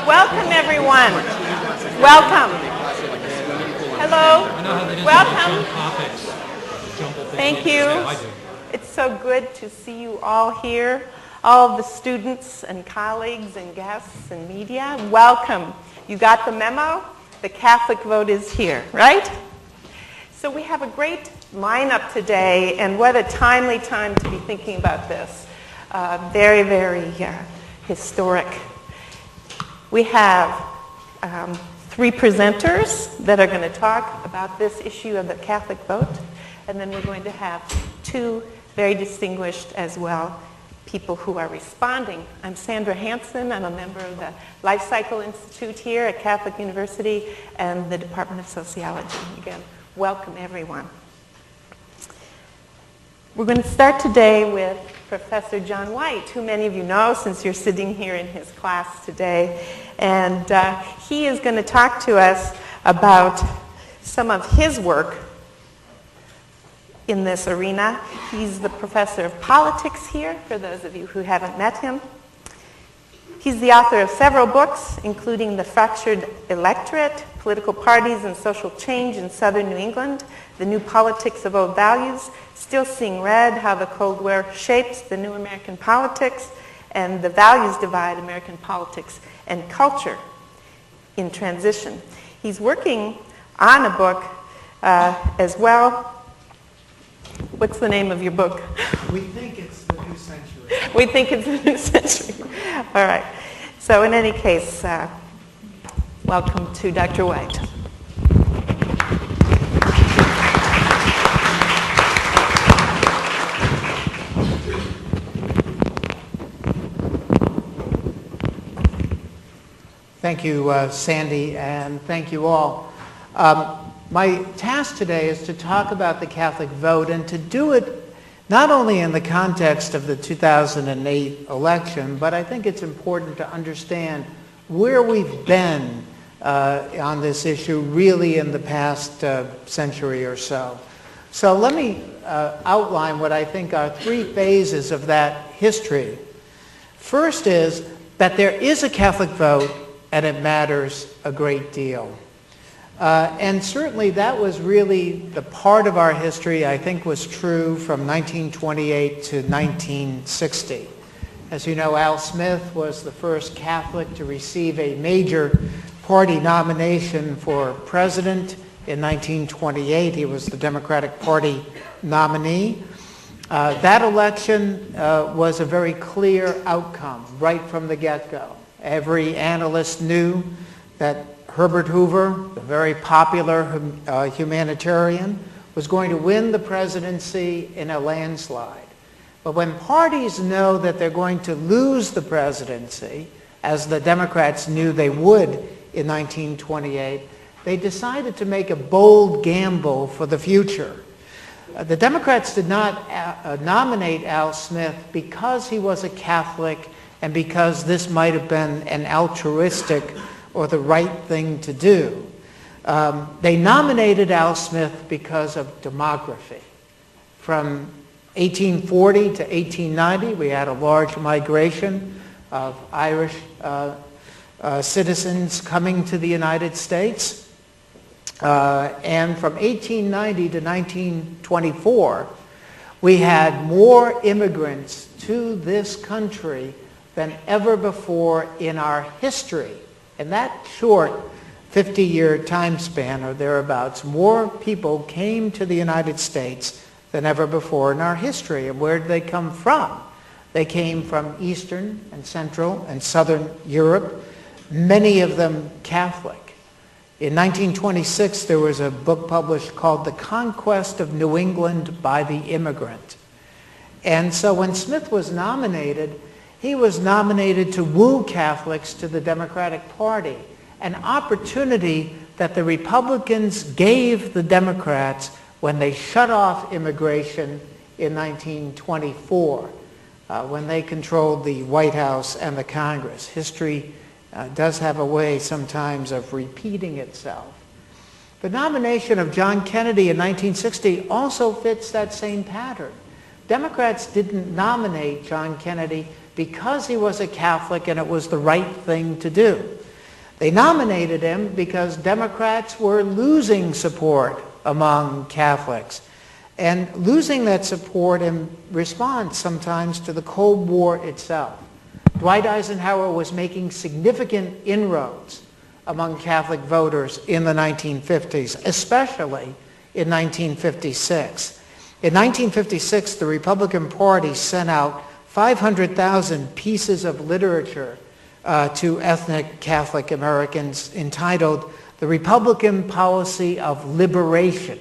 Welcome, everyone. Welcome. Hello. Welcome. Thank you. It's so good to see you all here, all of the students and colleagues and guests and media. Welcome. You got the memo? The Catholic vote is here, right? So we have a great lineup today, and what a timely time to be thinking about this. Very, very historic. We have 3 presenters that are going to talk about this issue of the Catholic vote, and then we're going to have 2 very distinguished as well people who are responding. I'm Sandra Hansen. I'm a member of the Life Cycle Institute here at Catholic University and the Department of Sociology. Again, welcome everyone. We're going to start today with Professor John White, who many of you know since you're sitting here in his class today. And he is going to talk to us about some of his work in this arena. He's the professor of politics here, for those of you who haven't met him. He's the author of several books, including The Fractured Electorate, Political Parties and Social Change in Southern New England, The New Politics of Old Values, Still Seeing Red, How the Cold War Shapes the New American Politics, and The Values Divide, American Politics and Culture in Transition. He's working on a book as well. What's the name of your book? We think it's the new century. We think it's the new century. All right. So in any case, welcome to Dr. White. Thank you, Sandy, and thank you all. My task today is to talk about the Catholic vote and to do it not only in the context of the 2008 election, but I think it's important to understand where we've been on this issue really in the past century or so. So let me outline what I think are 3 phases of that history. First is that there is a Catholic vote and it matters a great deal. And certainly that was really the part of our history I think was true from 1928 to 1960. As you know, Al Smith was the first Catholic to receive a major party nomination for president in 1928. He was the Democratic Party nominee. That election was a very clear outcome right from the get-go. Every analyst knew that Herbert Hoover, the very popular humanitarian, was going to win the presidency in a landslide. But when parties know that they're going to lose the presidency, as the Democrats knew they would in 1928, they decided to make a bold gamble for the future. The Democrats did not nominate Al Smith because he was a Catholic and because this might have been an altruistic or the right thing to do. They nominated Al Smith because of demography. From 1840 to 1890, we had a large migration of Irish citizens coming to the United States. And from 1890 to 1924, we had more immigrants to this country than ever before in our history. In that short 50-year time span or thereabouts, more people came to the United States than ever before in our history. And where did they come from? They came from Eastern and Central and Southern Europe, many of them Catholic. In 1926, there was a book published called The Conquest of New England by the Immigrant. And so when Smith was nominated, he was nominated to woo Catholics to the Democratic Party, an opportunity that the Republicans gave the Democrats when they shut off immigration in 1924, when they controlled the White House and the Congress. History does have a way sometimes of repeating itself. The nomination of John Kennedy in 1960 also fits that same pattern. Democrats didn't nominate John Kennedy because he was a Catholic and it was the right thing to do. They nominated him because Democrats were losing support among Catholics, and losing that support in response sometimes to the Cold War itself. Dwight Eisenhower was making significant inroads among Catholic voters in the 1950s, especially in 1956. In 1956, the Republican Party sent out 500,000 pieces of literature to ethnic Catholic Americans entitled The Republican Policy of Liberation.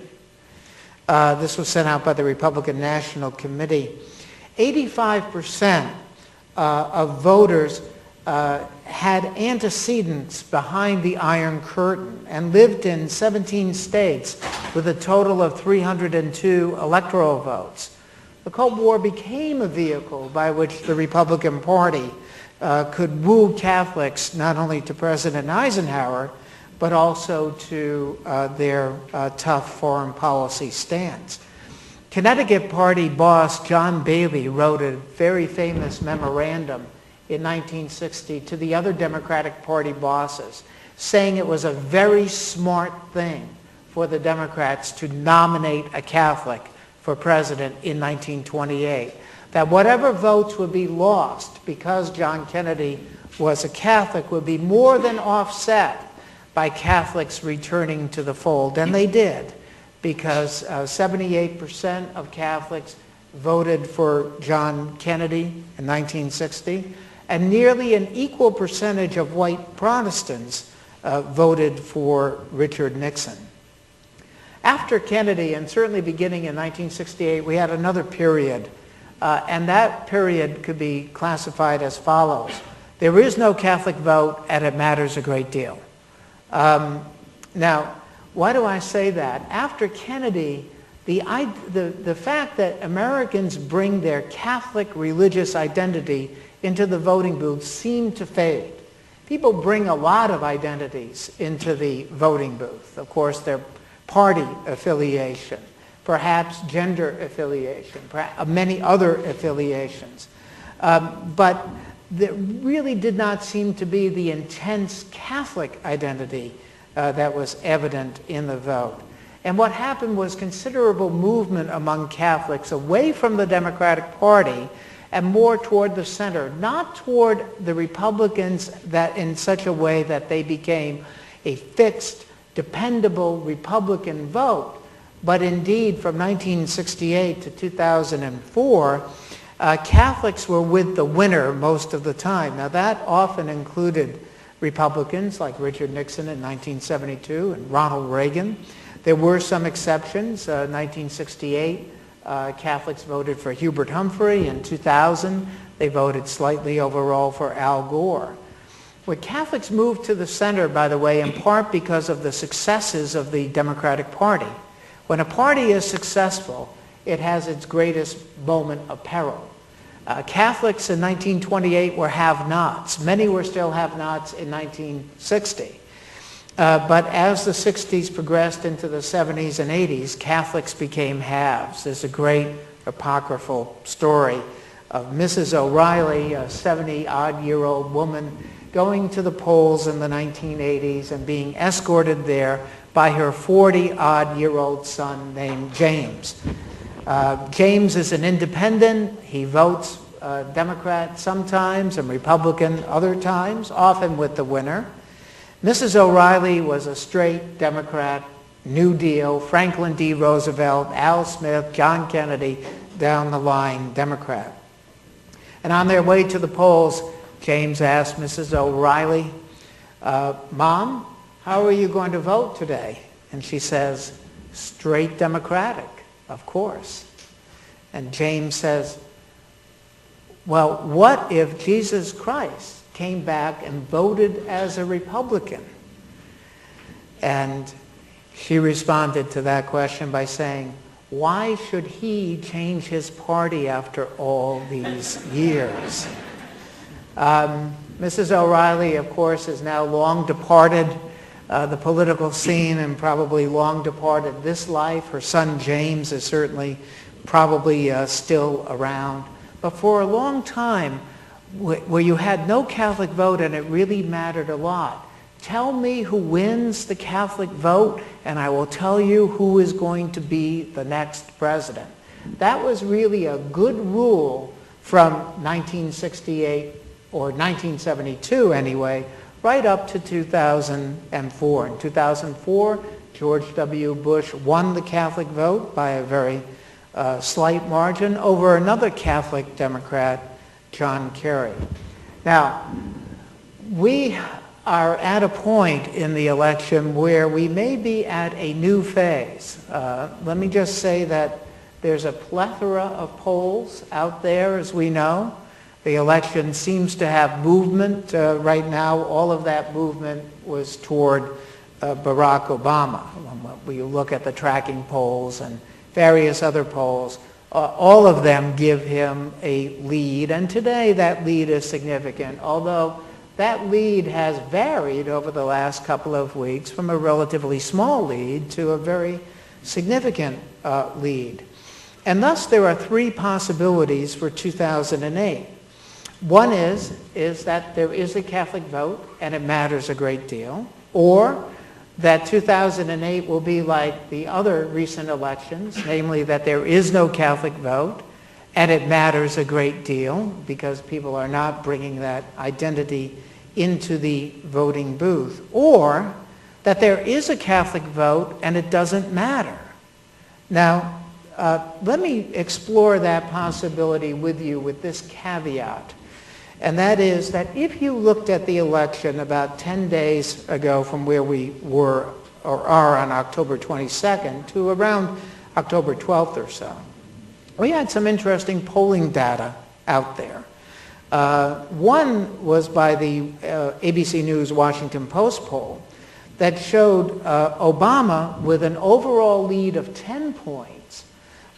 This was sent out by the Republican National Committee. 85% of voters had antecedents behind the Iron Curtain and lived in 17 states with a total of 302 electoral votes. The Cold War became a vehicle by which the Republican Party could woo Catholics not only to President Eisenhower, but also to their tough foreign policy stance. Connecticut Party boss John Bailey wrote a very famous memorandum in 1960 to the other Democratic Party bosses, saying it was a very smart thing for the Democrats to nominate a Catholic for president in 1928. That whatever votes would be lost because John Kennedy was a Catholic would be more than offset by Catholics returning to the fold. And they did, because 78% of Catholics voted for John Kennedy in 1960, and nearly an equal percentage of white Protestants voted for Richard Nixon. After Kennedy, and certainly beginning in 1968, we had another period, and that period could be classified as follows. There is no Catholic vote, and it matters a great deal. Now, why do I say that? After Kennedy, the fact that Americans bring their Catholic religious identity into the voting booth seemed to fade. People bring a lot of identities into the voting booth. Of course, their party affiliation, perhaps gender affiliation, perhaps many other affiliations. But there really did not seem to be the intense Catholic identity that was evident in the vote. And what happened was considerable movement among Catholics away from the Democratic Party and more toward the center, not toward the Republicans that in such a way that they became a fixed, dependable Republican vote, but indeed from 1968 to 2004, Catholics were with the winner most of the time. Now that often included Republicans like Richard Nixon in 1972 and Ronald Reagan. There were some exceptions. 1968, Catholics voted for Hubert Humphrey. In 2000, they voted slightly overall for Al Gore. When Catholics moved to the center, by the way, in part because of the successes of the Democratic Party. When a party is successful, it has its greatest moment of peril. Catholics in 1928 were have-nots. Many were still have-nots in 1960. But as the 60s progressed into the 70s and 80s, Catholics became haves. There's a great apocryphal story of Mrs. O'Reilly, a 70-odd-year-old woman, going to the polls in the 1980s and being escorted there by her 40-odd-year-old son named James. James is an independent. He votes Democrat sometimes and Republican other times, often with the winner. Mrs. O'Reilly was a straight Democrat, New Deal, Franklin D. Roosevelt, Al Smith, John Kennedy, down the line Democrat. And on their way to the polls, James asked Mrs. O'Reilly, Mom, how are you going to vote today? And she says, straight Democratic, of course. And James says, well, what if Jesus Christ came back and voted as a Republican? And she responded to that question by saying, why should he change his party after all these years? Mrs. O'Reilly, of course, is now long departed the political scene and probably long departed this life. Her son James is certainly probably still around. But for a long time, where you had no Catholic vote and it really mattered a lot. Tell me who wins the Catholic vote, and I will tell you who is going to be the next president. That was really a good rule from 1968, or 1972 anyway, right up to 2004. In 2004, George W. Bush won the Catholic vote by a very slight margin over another Catholic Democrat, John Kerry. Now, we are at a point in the election where we may be at a new phase. Let me just say that there's a plethora of polls out there, as we know. The election seems to have movement right now. All of that movement was toward Barack Obama. When you look at the tracking polls and various other polls, all of them give him a lead, and today that lead is significant, although that lead has varied over the last couple of weeks from a relatively small lead to a very significant lead. And thus there are three possibilities for 2008. One is that there is a Catholic vote and it matters a great deal, or that 2008 will be like the other recent elections, namely that there is no Catholic vote and it matters a great deal because people are not bringing that identity into the voting booth, or that there is a Catholic vote and it doesn't matter. Now, let me explore that possibility with you with this caveat, and that is that if you looked at the election about 10 days ago from where we were or are on October 22nd to around October 12th or so, we had some interesting polling data out there. One was by the ABC News Washington Post poll that showed Obama with an overall lead of 10 points,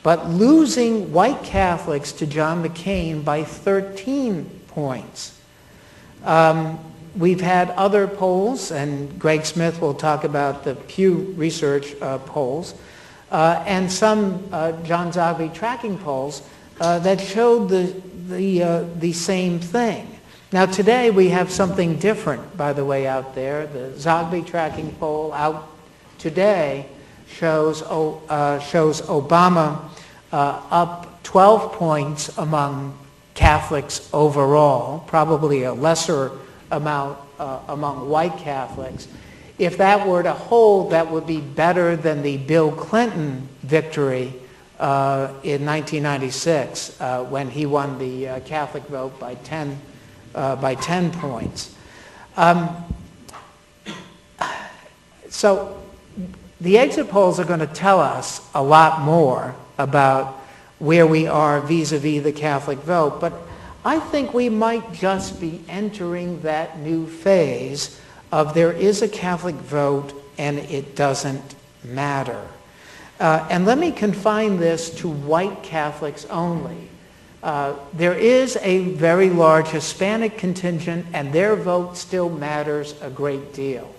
but losing white Catholics to John McCain by 13 points. We've had other polls, and Greg Smith will talk about the Pew Research polls, and some John Zogby tracking polls that showed the same thing. Now today we have something different, by the way, out there. The Zogby tracking poll out today shows Obama up 12 points among Catholics overall, probably a lesser amount among white Catholics. If that were to hold, that would be better than the Bill Clinton victory in 1996 when he won the Catholic vote by 10 points. So the exit polls are going to tell us a lot more about where we are vis-a-vis the Catholic vote, but I think we might just be entering that new phase of there is a Catholic vote and it doesn't matter. And let me confine this to white Catholics only. There is a very large Hispanic contingent, and their vote still matters a great deal.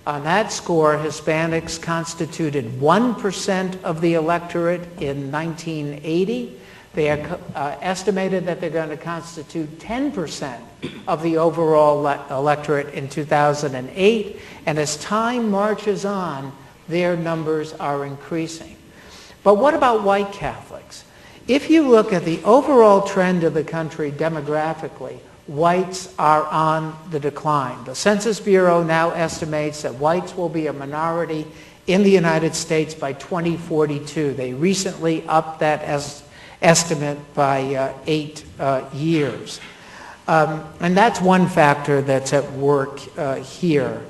On that score, Hispanics constituted 1% of the electorate in 1980. They are estimated that they're going to constitute 10% of the overall electorate in 2008. And as time marches on, their numbers are increasing. But what about white Catholics? If you look at the overall trend of the country demographically, whites are on the decline. The Census Bureau now estimates that whites will be a minority in the United States by 2042. They recently upped that estimate by 8 years. And that's one factor that's at work here.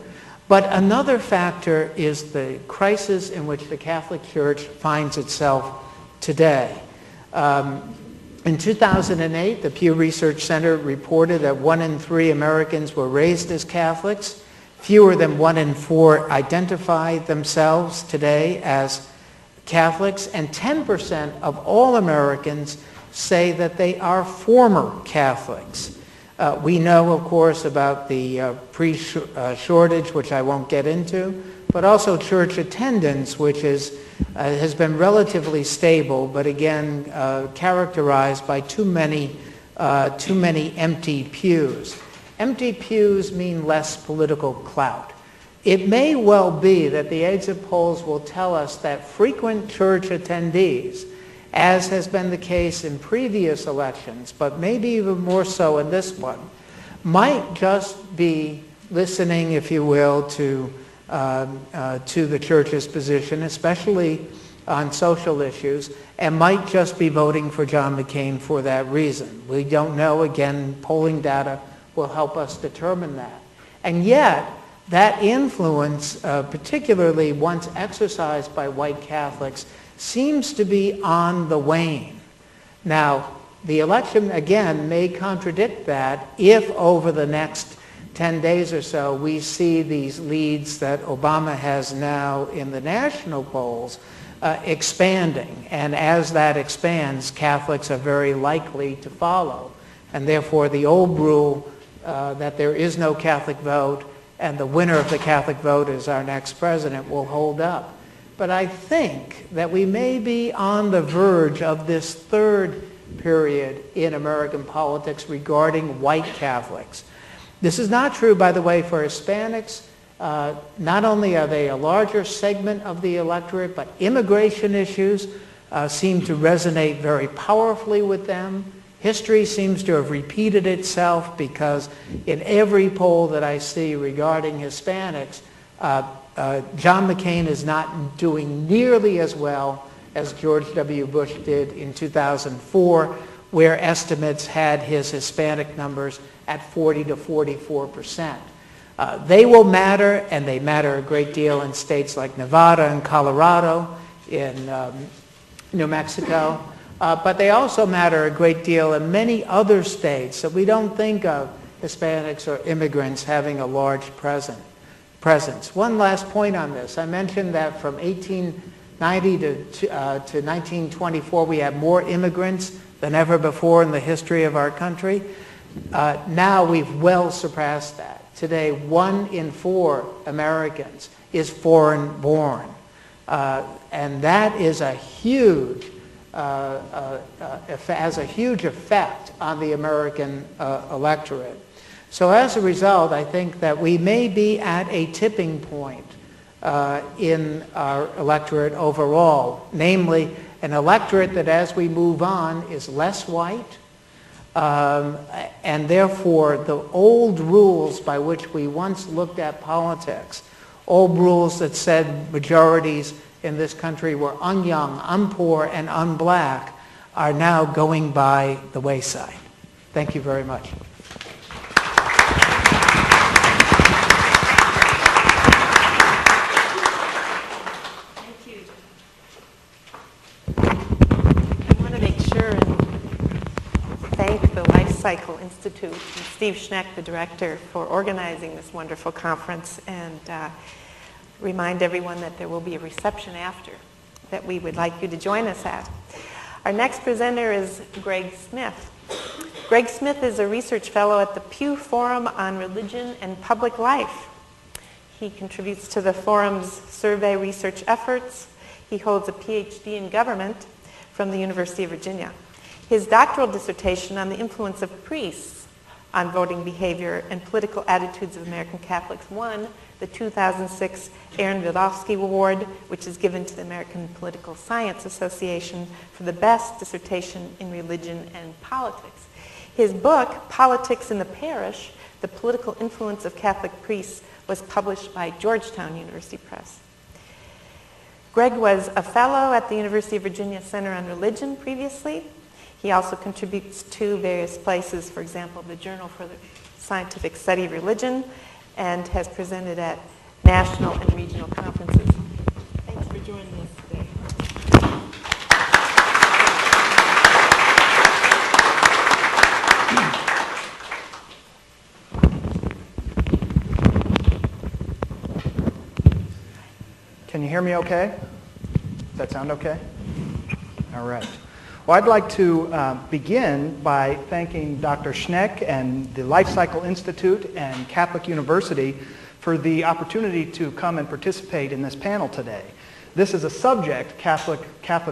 But another factor is the crisis in which the Catholic Church finds itself today. In 2008, the Pew Research Center reported that 1 in 3 Americans were raised as Catholics. Fewer than 1 in 4 identify themselves today as Catholics, and 10% of all Americans say that they are former Catholics. We know, of course, about the shortage, which I won't get into, but also church attendance, which has been relatively stable, but again characterized by too many too many empty pews. Empty pews mean less political clout. It may well be that the exit polls will tell us that frequent church attendees, as has been the case in previous elections, but maybe even more so in this one, might just be listening, if you will, to the church's position, especially on social issues, and might just be voting for John McCain for that reason. We don't know. Again, polling data will help us determine that. And yet, that influence, particularly once exercised by white Catholics, seems to be on the wane. Now, the election, again, may contradict that if over the next 10 days or so we see these leads that Obama has now in the national polls expanding. And as that expands, Catholics are very likely to follow. And therefore, the old rule that there is no Catholic vote and the winner of the Catholic vote is our next president will hold up. But I think that we may be on the verge of this third period in American politics regarding white Catholics. This is not true, by the way, for Hispanics. Not only are they a larger segment of the electorate, but immigration issues seem to resonate very powerfully with them. History seems to have repeated itself because in every poll that I see regarding Hispanics, John McCain is not doing nearly as well as George W. Bush did in 2004, where estimates had his Hispanic numbers at 40 to 44%. They will matter, and they matter a great deal in states like Nevada and Colorado, in New Mexico. But they also matter a great deal in many other states that we don't think of Hispanics or immigrants having a large presence. One last point on this. I mentioned that from 1890 to 1924 we had more immigrants than ever before in the history of our country. Now we've well surpassed that. Today, 1 in 4 Americans is foreign born. And that is a huge has a huge effect on the American electorate. So as a result, I think that we may be at a tipping point in our electorate overall, namely an electorate that as we move on is less white, and therefore the old rules by which we once looked at politics, old rules that said majorities in this country were un-young, un-poor, and un-black, are now going by the wayside. Thank you very much. Thank you. I want to make sure and thank the Life Cycle Institute and Steve Schneck, the director, for organizing this wonderful conference, and remind everyone that there will be a reception after that we would like you to join us at. Our next presenter is Greg Smith. Greg Smith is a research fellow at the Pew Forum on Religion and Public Life. He contributes to the forum's survey research efforts. He holds a PhD in government from the University of Virginia. His doctoral dissertation on the influence of priests on voting behavior and political attitudes of American Catholics won the 2006 Aaron Vidovsky Award, which is given to the American Political Science Association for the best dissertation in religion and politics. His book, Politics in the Parish, The Political Influence of Catholic Priests, was published by Georgetown University Press. Greg was a fellow at the University of Virginia Center on Religion previously. He also contributes to various places, for example, the Journal for the Scientific Study of Religion, and has presented at national and regional conferences. Thanks for joining us today. Can you hear me okay? Does that sound okay? All right. Well, I'd like to begin by thanking Dr. Schneck and the Life Cycle Institute and Catholic University for the opportunity to come and participate in this panel today. This is a subject, Catholic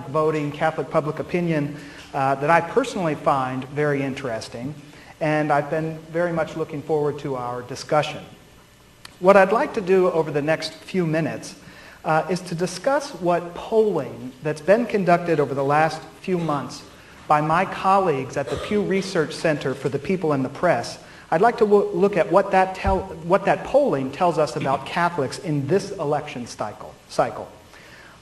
voting, Catholic public opinion, that I personally find very interesting, and I've been very much looking forward to our discussion. What I'd like to do over the next few minutes is to discuss what polling that's been conducted over the last few months by my colleagues at the Pew Research Center for the People and the Press. I'd like to look at what that polling tells us about Catholics in this election cycle.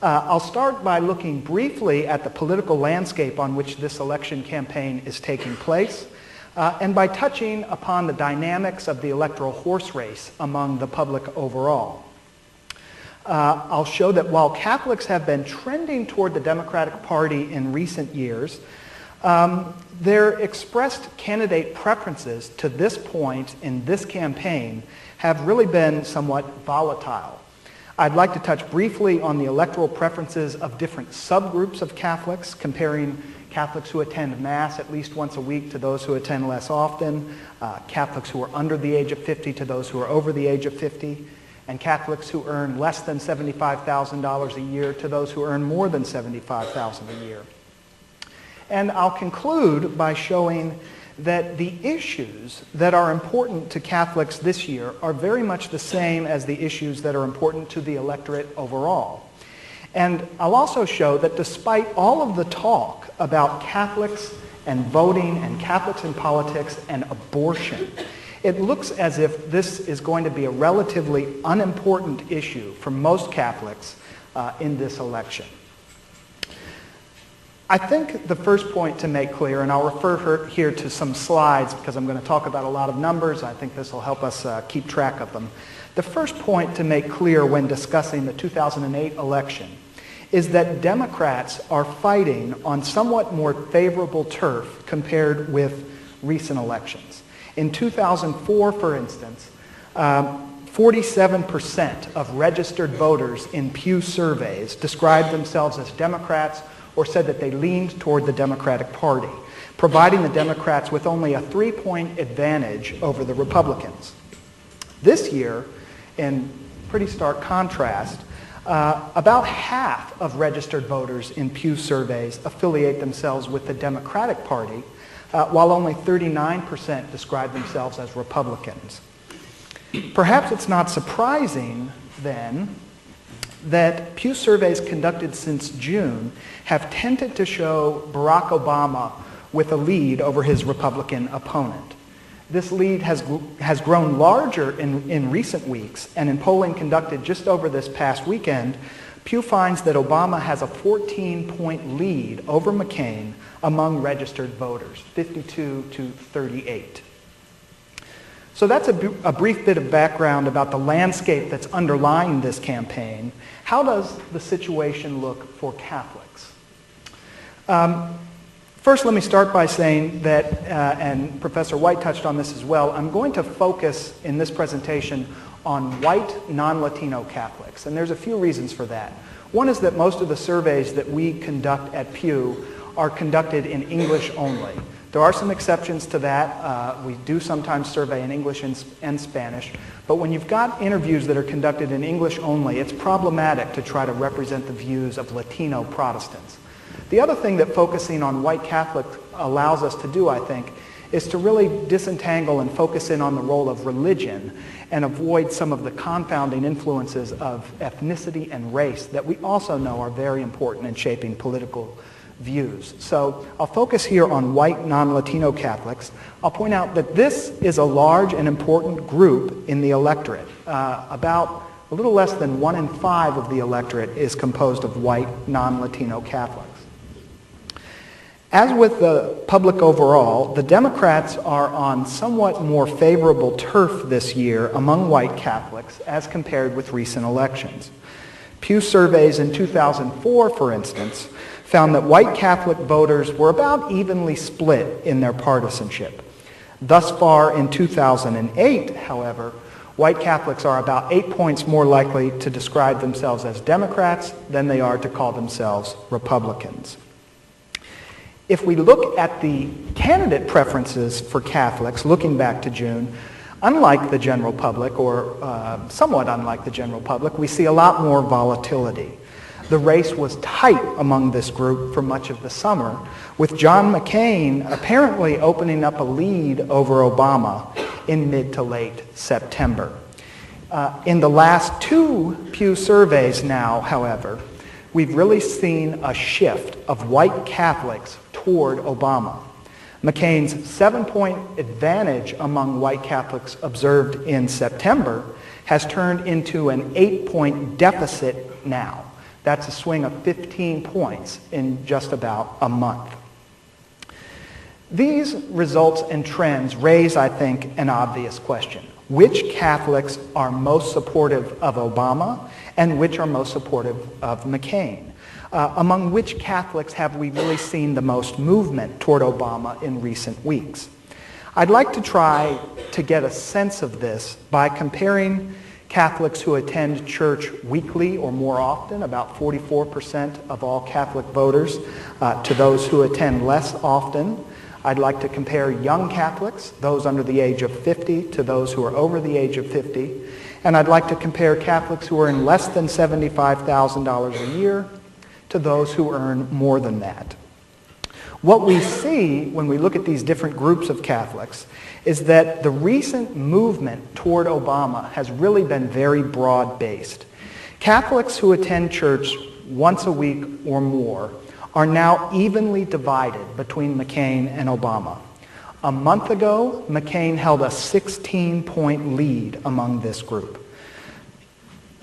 I'll start by looking briefly at the political landscape on which this election campaign is taking place, and by touching upon the dynamics of the electoral horse race among the public overall. I'll show that while Catholics have been trending toward the Democratic Party in recent years, their expressed candidate preferences to this point in this campaign have really been somewhat volatile. I'd like to touch briefly on the electoral preferences of different subgroups of Catholics, comparing Catholics who attend Mass at least once a week to those who attend less often, Catholics who are under the age of 50 to those who are over the age of 50, and Catholics who earn less than $75,000 a year to those who earn more than $75,000 a year. And I'll conclude by showing that the issues that are important to Catholics this year are very much the same as the issues that are important to the electorate overall. And I'll also show that despite all of the talk about Catholics and voting and Catholics in politics and abortion, it looks as if this is going to be a relatively unimportant issue for most Catholics in this election. I think the first point to make clear, and I'll refer here to some slides because I'm going to talk about a lot of numbers. I think this will help us keep track of them. The first point to make clear when discussing the 2008 election is that Democrats are fighting on somewhat more favorable turf compared with recent elections. In 2004, for instance, 47% of registered voters in Pew surveys described themselves as Democrats or said that they leaned toward the Democratic Party, providing the Democrats with only a 3-point advantage over the Republicans. This year, in pretty stark contrast, about half of registered voters in Pew surveys affiliate themselves with the Democratic Party, while only 39% describe themselves as Republicans. Perhaps it's not surprising, then, that Pew surveys conducted since June have tended to show Barack Obama with a lead over his Republican opponent. This lead has grown larger in recent weeks, and in polling conducted just over this past weekend, Pew finds that Obama has a 14-point lead over McCain among registered voters, 52 to 38. So that's a brief bit of background about the landscape that's underlying this campaign. How does the situation look for Catholics? First, let me start by saying that, and Professor White touched on this as well, I'm going to focus in this presentation on white non-Latino Catholics, and there's a few reasons for that. One is that most of the surveys that we conduct at Pew are conducted in English only. There are some exceptions to that. We do sometimes survey in English and Spanish, but when you've got interviews that are conducted in English only, it's problematic to try to represent the views of Latino Protestants. The other thing that focusing on white Catholics allows us to do, I think, is to really disentangle and focus in on the role of religion and avoid some of the confounding influences of ethnicity and race that we also know are very important in shaping political views. So I'll focus here on white non-Latino Catholics. I'll point out that this is a large and important group in the electorate. About a little less than 1 in 5 of the electorate is composed of white non-Latino Catholics. As with the public overall, the Democrats are on somewhat more favorable turf this year among white Catholics as compared with recent elections. Pew surveys in 2004, for instance, found that white Catholic voters were about evenly split in their partisanship. Thus far in 2008, however, white Catholics are about 8 points more likely to describe themselves as Democrats than they are to call themselves Republicans. If we look at the candidate preferences for Catholics, looking back to June, unlike the general public, or somewhat unlike the general public, we see a lot more volatility. The race was tight among this group for much of the summer, with John McCain apparently opening up a lead over Obama in mid to late September. In the last two Pew surveys now, however, we've really seen a shift of white Catholics toward Obama. McCain's 7-point advantage among white Catholics observed in September has turned into an 8-point deficit now. That's a swing of 15 points in just about a month. These results and trends raise, I think, an obvious question. Which Catholics are most supportive of Obama and which are most supportive of McCain? Among which Catholics have we really seen the most movement toward Obama in recent weeks? I'd like to try to get a sense of this by comparing Catholics who attend church weekly or more often, about 44% of all Catholic voters, to those who attend less often. I'd like to compare young Catholics, those under the age of 50, to those who are over the age of 50. And I'd like to compare Catholics who earn less than $75,000 a year to those who earn more than that. What we see when we look at these different groups of Catholics is that the recent movement toward Obama has really been very broad-based. Catholics who attend church once a week or more are now evenly divided between McCain and Obama. A month ago, McCain held a 16-point lead among this group.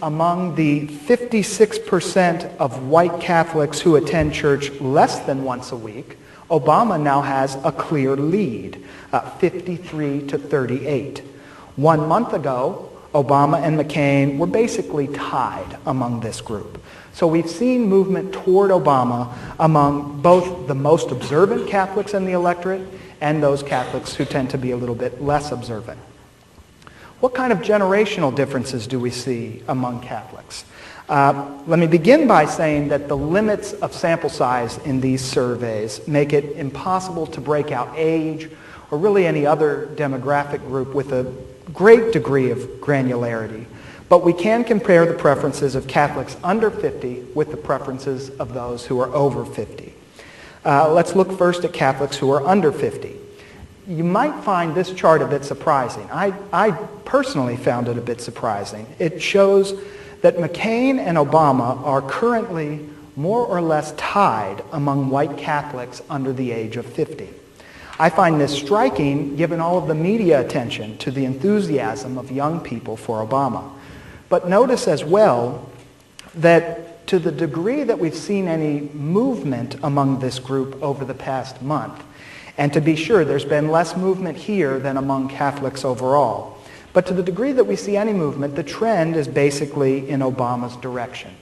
Among the 56% of white Catholics who attend church less than once a week, Obama now has a clear lead, 53 to 38. 1 month ago, Obama and McCain were basically tied among this group. So we've seen movement toward Obama among both the most observant Catholics in the electorate and those Catholics who tend to be a little bit less observant. What kind of generational differences do we see among Catholics? Let me begin by saying that the limits of sample size in these surveys make it impossible to break out age or really any other demographic group with a great degree of granularity. But we can compare the preferences of Catholics under 50 with the preferences of those who are over 50. Let's look first at Catholics who are under 50. You might find this chart a bit surprising. I personally found it a bit surprising. It shows that McCain and Obama are currently more or less tied among white Catholics under the age of 50. I find this striking given all of the media attention to the enthusiasm of young people for Obama. But notice as well that to the degree that we've seen any movement among this group over the past month, and to be sure, there's been less movement here than among Catholics overall, but to the degree that we see any movement, the trend is basically in Obama's direction.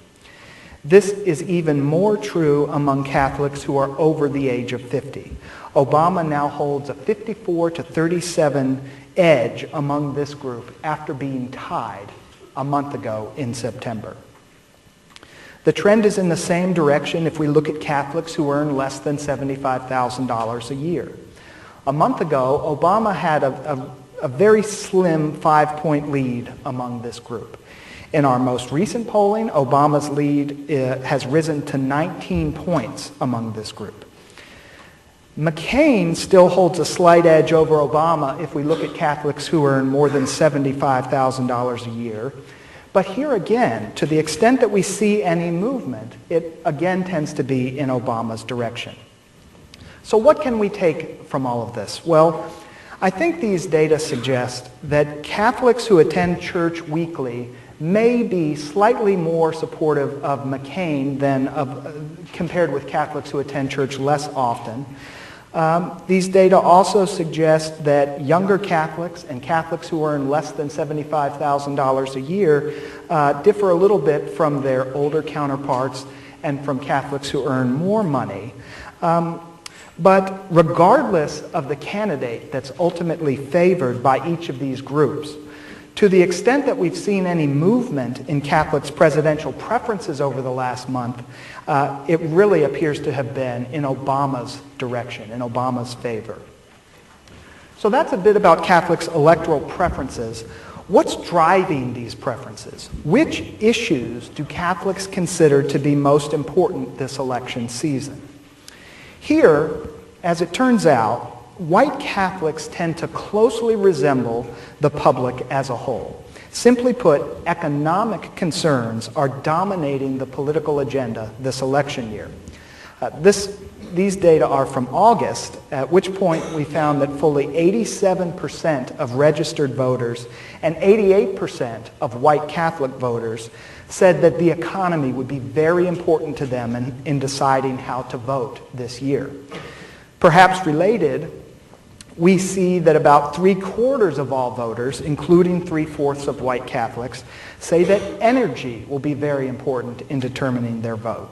This is even more true among Catholics who are over the age of 50. Obama now holds a 54 to 37 edge among this group after being tied a month ago in September. The trend is in the same direction if we look at Catholics who earn less than $75,000 a year. A month ago, Obama had a very slim 5-point lead among this group. In our most recent polling, Obama's lead has risen to 19 points among this group. McCain still holds a slight edge over Obama if we look at Catholics who earn more than $75,000 a year. But here again, to the extent that we see any movement, it again tends to be in Obama's direction. So what can we take from all of this? Well, I think these data suggest that Catholics who attend church weekly may be slightly more supportive of McCain than compared with Catholics who attend church less often. These data also suggest that younger Catholics and Catholics who earn less than $75,000 a year differ a little bit from their older counterparts and from Catholics who earn more money. But regardless of the candidate that's ultimately favored by each of these groups, to the extent that we've seen any movement in Catholics' presidential preferences over the last month, it really appears to have been in Obama's direction, in Obama's favor. So that's a bit about Catholics' electoral preferences. What's driving these preferences? Which issues do Catholics consider to be most important this election season? Here, as it turns out, white Catholics tend to closely resemble the public as a whole. Simply put, economic concerns are dominating the political agenda this election year. These data are from August, at which point we found that fully 87% of registered voters and 88% of white Catholic voters said that the economy would be very important to them in deciding how to vote this year. Perhaps related, we see that about 3/4 of all voters, including 3/4 of white Catholics, say that energy will be very important in determining their vote.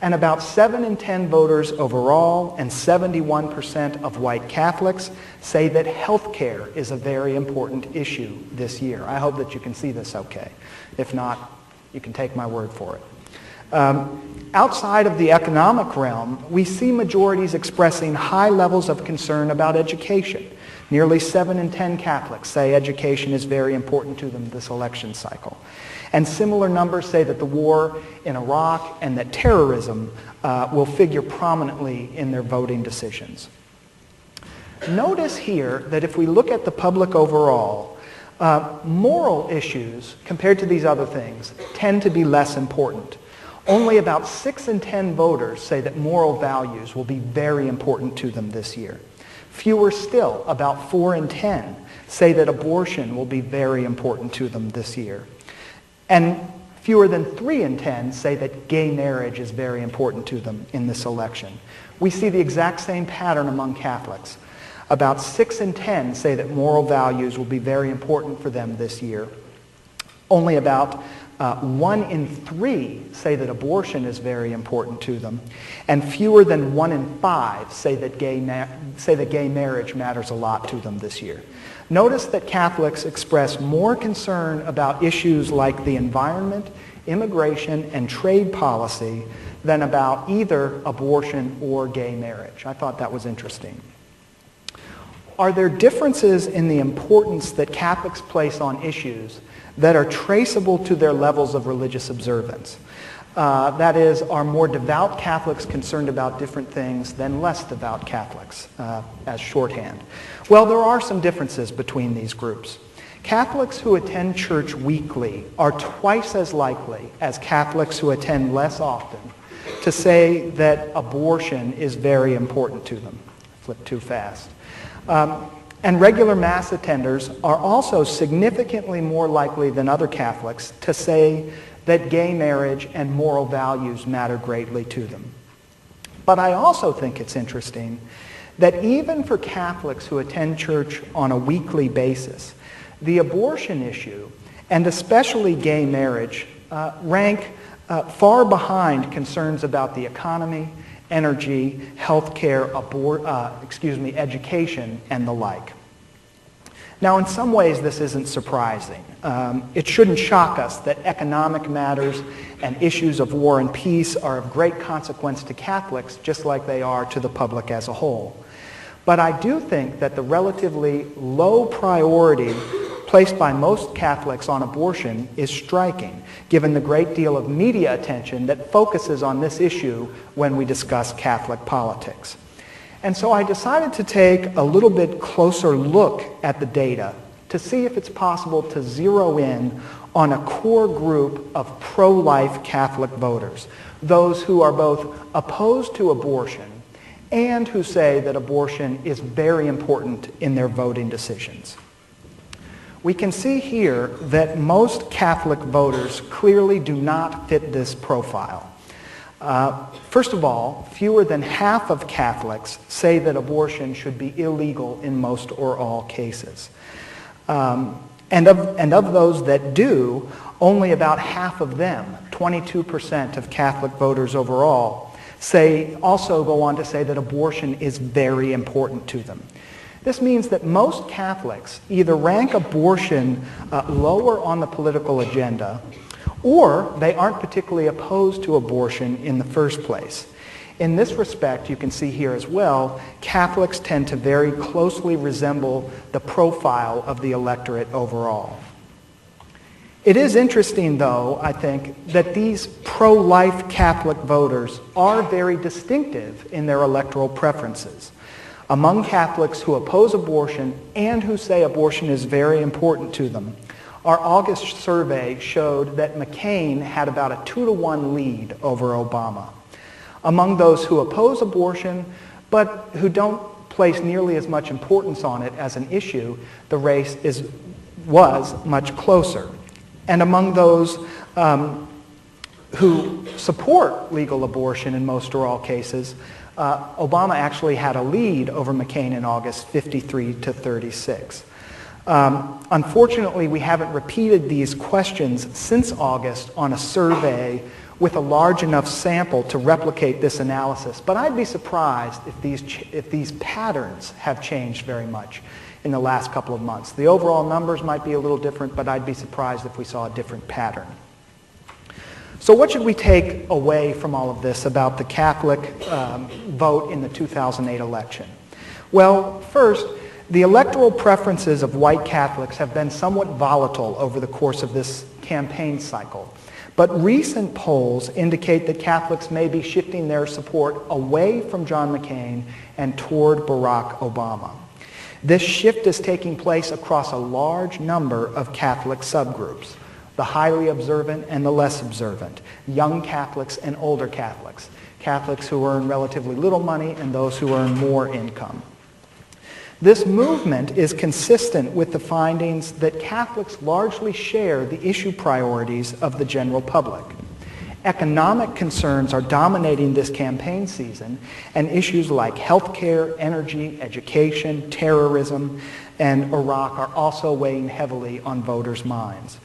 And about 7 in 10 voters overall and 71% of white Catholics say that health care is a very important issue this year. I hope that you can see this okay. If not, you can take my word for it. Outside of the economic realm, we see majorities expressing high levels of concern about education. Nearly 7 in 10 Catholics say education is very important to them this election cycle. And similar numbers say that the war in Iraq and that terrorism will figure prominently in their voting decisions. Notice here that if we look at the public overall, moral issues, compared to these other things, tend to be less important. Only about 6 in 10 voters say that moral values will be very important to them this year. Fewer still, about 4 in 10, say that abortion will be very important to them this year. And fewer than 3 in 10 say that gay marriage is very important to them in this election. We see the exact same pattern among Catholics. About 6 in 10 say that moral values will be very important for them this year. Only about 1 in 3 say that abortion is very important to them. And fewer than 1 in 5 say that gay marriage matters a lot to them this year. Notice that Catholics express more concern about issues like the environment, immigration, and trade policy than about either abortion or gay marriage. I thought that was interesting. Are there differences in the importance that Catholics place on issues that are traceable to their levels of religious observance? That is, are more devout Catholics concerned about different things than less devout Catholics, as shorthand? Well, there are some differences between these groups. Catholics who attend church weekly are twice as likely as Catholics who attend less often to say that abortion is very important to them. Flip too fast. And regular Mass attenders are also significantly more likely than other Catholics to say that gay marriage and moral values matter greatly to them. But I also think it's interesting that even for Catholics who attend church on a weekly basis, the abortion issue, and especially gay marriage, rank far behind concerns about the economy, energy, healthcare, education, and the like. Now, in some ways, this isn't surprising. It shouldn't shock us that economic matters and issues of war and peace are of great consequence to Catholics, just like they are to the public as a whole. But I do think that the relatively low priority placed by most Catholics on abortion is striking, given the great deal of media attention that focuses on this issue when we discuss Catholic politics. And so I decided to take a little bit closer look at the data to see if it's possible to zero in on a core group of pro-life Catholic voters, those who are both opposed to abortion and who say that abortion is very important in their voting decisions. We can see here that most Catholic voters clearly do not fit this profile. First of all, fewer than half of Catholics say that abortion should be illegal in most or all cases. And of those that do, only about half of them, 22% of Catholic voters overall, also go on to say that abortion is very important to them. This means that most Catholics either rank abortion lower on the political agenda, or they aren't particularly opposed to abortion in the first place. In this respect, you can see here as well, Catholics tend to very closely resemble the profile of the electorate overall. It is interesting, though, I think, that these pro-life Catholic voters are very distinctive in their electoral preferences. Among Catholics who oppose abortion and who say abortion is very important to them, our August survey showed that McCain had about a 2-to-1 lead over Obama. Among those who oppose abortion, but who don't place nearly as much importance on it as an issue, the race was much closer. And among those who support legal abortion in most or all cases, Obama actually had a lead over McCain in August, 53-36. Unfortunately, we haven't repeated these questions since August on a survey with a large enough sample to replicate this analysis. But I'd be surprised if these patterns have changed very much in the last couple of months. The overall numbers might be a little different, but I'd be surprised if we saw a different pattern. So what should we take away from all of this about the Catholic vote in the 2008 election? Well, first, the electoral preferences of white Catholics have been somewhat volatile over the course of this campaign cycle. But recent polls indicate that Catholics may be shifting their support away from John McCain and toward Barack Obama. This shift is taking place across a large number of Catholic subgroups, the highly observant and the less observant, young Catholics and older Catholics, Catholics who earn relatively little money and those who earn more income. This movement is consistent with the findings that Catholics largely share the issue priorities of the general public. Economic concerns are dominating this campaign season, and issues like healthcare, energy, education, terrorism, and Iraq are also weighing heavily on voters' minds.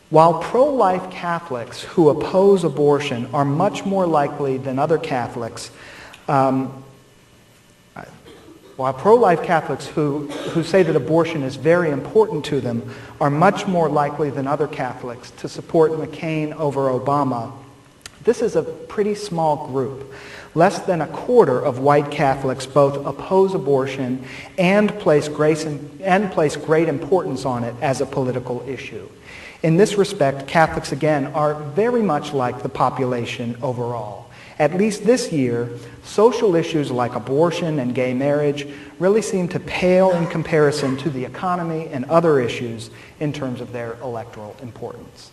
While pro-life Catholics who oppose abortion are much more likely than other Catholics, while pro-life Catholics who say that abortion is very important to them are much more likely than other Catholics to support McCain over Obama, this is a pretty small group. Less than a quarter of white Catholics both oppose abortion and place great importance on it as a political issue. In this respect, Catholics, again, are very much like the population overall. At least this year, social issues like abortion and gay marriage really seem to pale in comparison to the economy and other issues in terms of their electoral importance.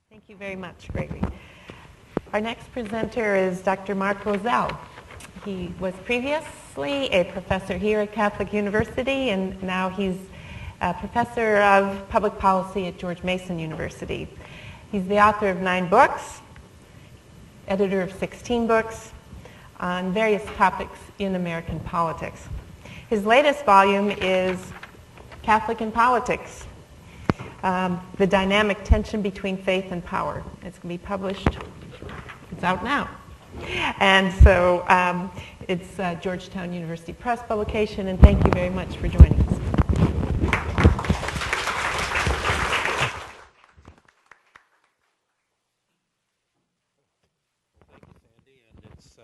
Thank you very much, Gregory. Our next presenter is Dr. Mark Rosell. He was previously a professor here at Catholic University, and now he's a professor of public policy at George Mason University. He's the author of 9 books, editor of 16 books on various topics in American politics. His latest volume is Catholic in Politics, the dynamic tension between faith and power. It's going to be published. It's out now. And so it's Georgetown University Press publication, and thank you very much for joining us. Thank you, Sandy, and it's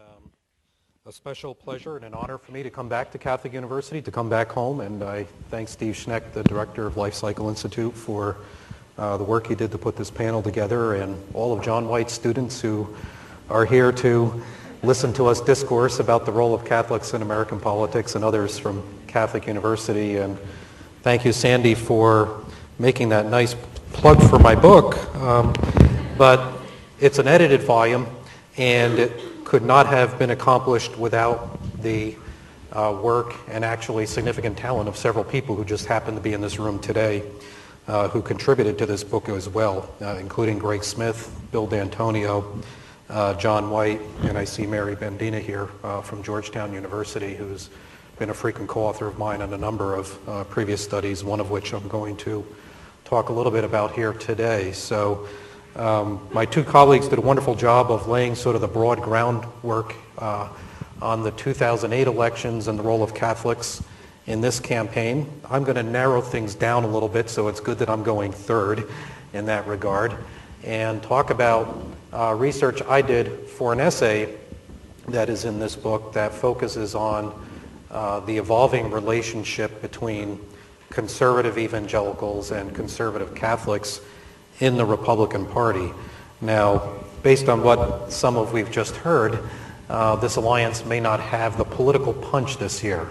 a special pleasure and an honor for me to come back to Catholic University, to come back home, and I thank Steve Schneck, the director of Life Cycle Institute, for the work he did to put this panel together, and all of John White's students who are here to listen to us discourse about the role of Catholics in American politics, and others from Catholic University. And thank you, Sandy, for making that nice plug for my book. But it's an edited volume, and it could not have been accomplished without the work and actually significant talent of several people who just happen to be in this room today, who contributed to this book as well, including Greg Smith, Bill D'Antonio, John White, and I see Mary Bendina here from Georgetown University, who's been a frequent co-author of mine on a number of previous studies, one of which I'm going to talk a little bit about here today. So my 2 colleagues did a wonderful job of laying sort of the broad groundwork on the 2008 elections and the role of Catholics in this campaign. I'm going to narrow things down a little bit, so it's good that I'm going third in that regard, and talk about research I did for an essay that is in this book that focuses on the evolving relationship between conservative evangelicals and conservative Catholics in the Republican Party. Now, based on what some of we've just heard, this alliance may not have the political punch this year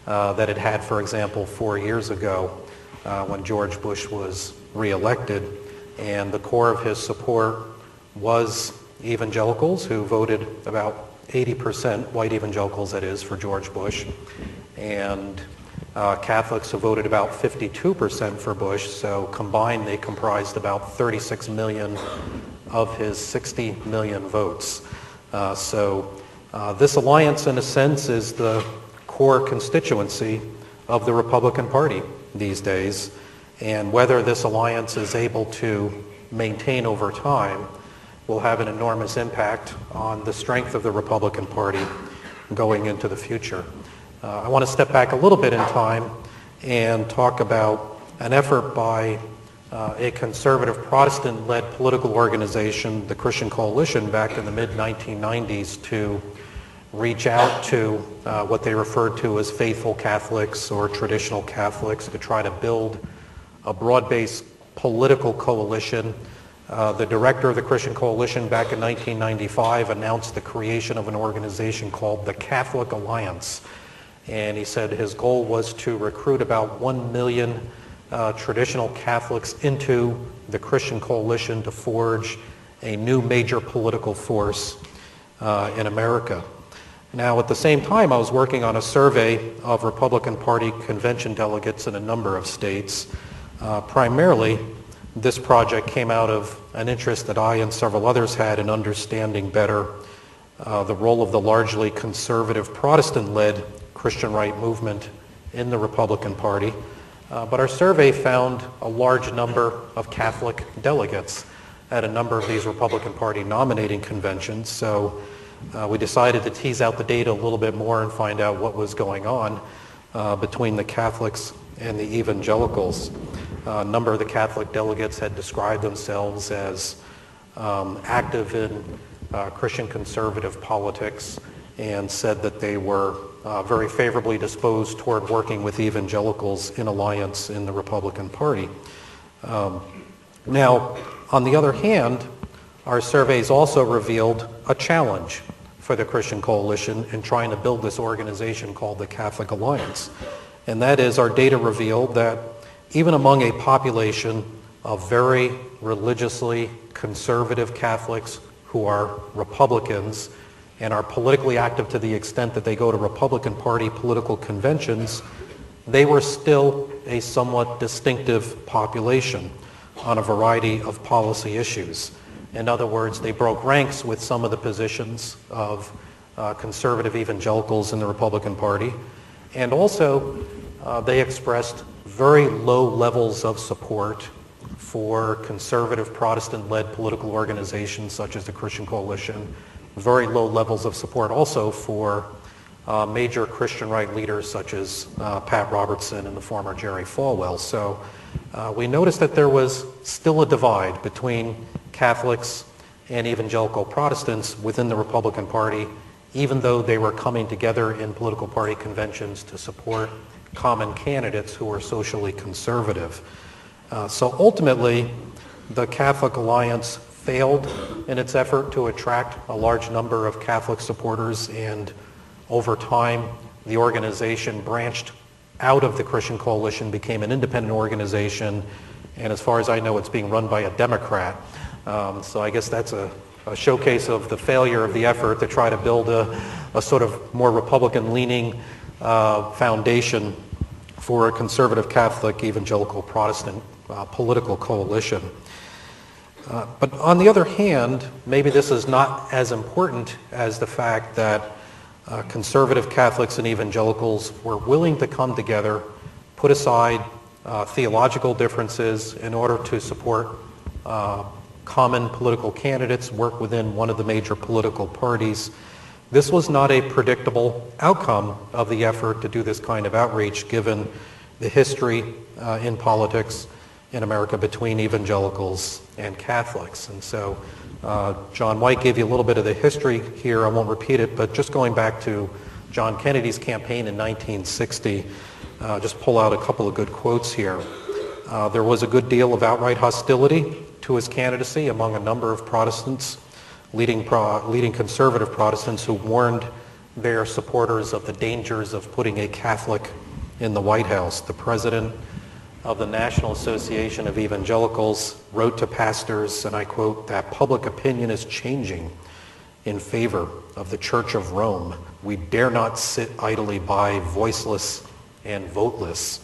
that it had, for example, 4 years ago when George Bush was reelected, and the core of his support was evangelicals who voted about 80%, white evangelicals that is, for George Bush, and Catholics who voted about 52% for Bush, so combined they comprised about 36 million of his 60 million votes. So this alliance, in a sense, is the core constituency of the Republican Party these days, and whether this alliance is able to maintain over time will have an enormous impact on the strength of the Republican Party going into the future. I want to step back a little bit in time and talk about an effort by a conservative Protestant-led political organization, the Christian Coalition, back in the mid-1990s to reach out to what they referred to as faithful Catholics or traditional Catholics to try to build a broad-based political coalition. The director of the Christian Coalition back in 1995 announced the creation of an organization called the Catholic Alliance. And he said his goal was to recruit about 1 million traditional Catholics into the Christian Coalition to forge a new major political force in America. Now, at the same time, I was working on a survey of Republican Party convention delegates in a number of states. Primarily, this project came out of an interest that I and several others had in understanding better the role of the largely conservative Protestant-led Christian right movement in the Republican Party. But our survey found a large number of Catholic delegates at a number of these Republican Party nominating conventions. So we decided to tease out the data a little bit more and find out what was going on between the Catholics and the evangelicals. A number of the Catholic delegates had described themselves as active in Christian conservative politics and said that they were very favorably disposed toward working with evangelicals in alliance in the Republican Party. Now, on the other hand, our surveys also revealed a challenge for the Christian Coalition in trying to build this organization called the Catholic Alliance. And that is, our data revealed that even among a population of very religiously conservative Catholics who are Republicans and are politically active to the extent that they go to Republican Party political conventions, they were still a somewhat distinctive population on a variety of policy issues. In other words, they broke ranks with some of the positions of conservative evangelicals in the Republican Party, and also they expressed very low levels of support for conservative Protestant-led political organizations such as the Christian Coalition, very low levels of support also for major Christian right leaders such as Pat Robertson and the former Jerry Falwell. So we noticed that there was still a divide between Catholics and evangelical Protestants within the Republican Party, even though they were coming together in political party conventions to support common candidates who were socially conservative. So ultimately, the Catholic Alliance failed in its effort to attract a large number of Catholic supporters, and over time, the organization branched out of the Christian Coalition, became an independent organization, and as far as I know, it's being run by a Democrat. So I guess that's a showcase of the failure of the effort to try to build a sort of more Republican-leaning foundation for a conservative Catholic evangelical Protestant political coalition. But on the other hand, maybe this is not as important as the fact that conservative Catholics and evangelicals were willing to come together, put aside theological differences in order to support common political candidates, work within one of the major political parties This was not a predictable outcome of the effort to do this kind of outreach, given the history in politics in America between evangelicals and Catholics. And so John White gave you a little bit of the history here. I won't repeat it, but just going back to John Kennedy's campaign in 1960, just pull out a couple of good quotes here. There was a good deal of outright hostility to his candidacy among a number of Protestants, leading conservative Protestants who warned their supporters of the dangers of putting a Catholic in the White House. The president of the National Association of Evangelicals wrote to pastors, and I quote, that public opinion is changing in favor of the Church of Rome. We dare not sit idly by, voiceless and voteless.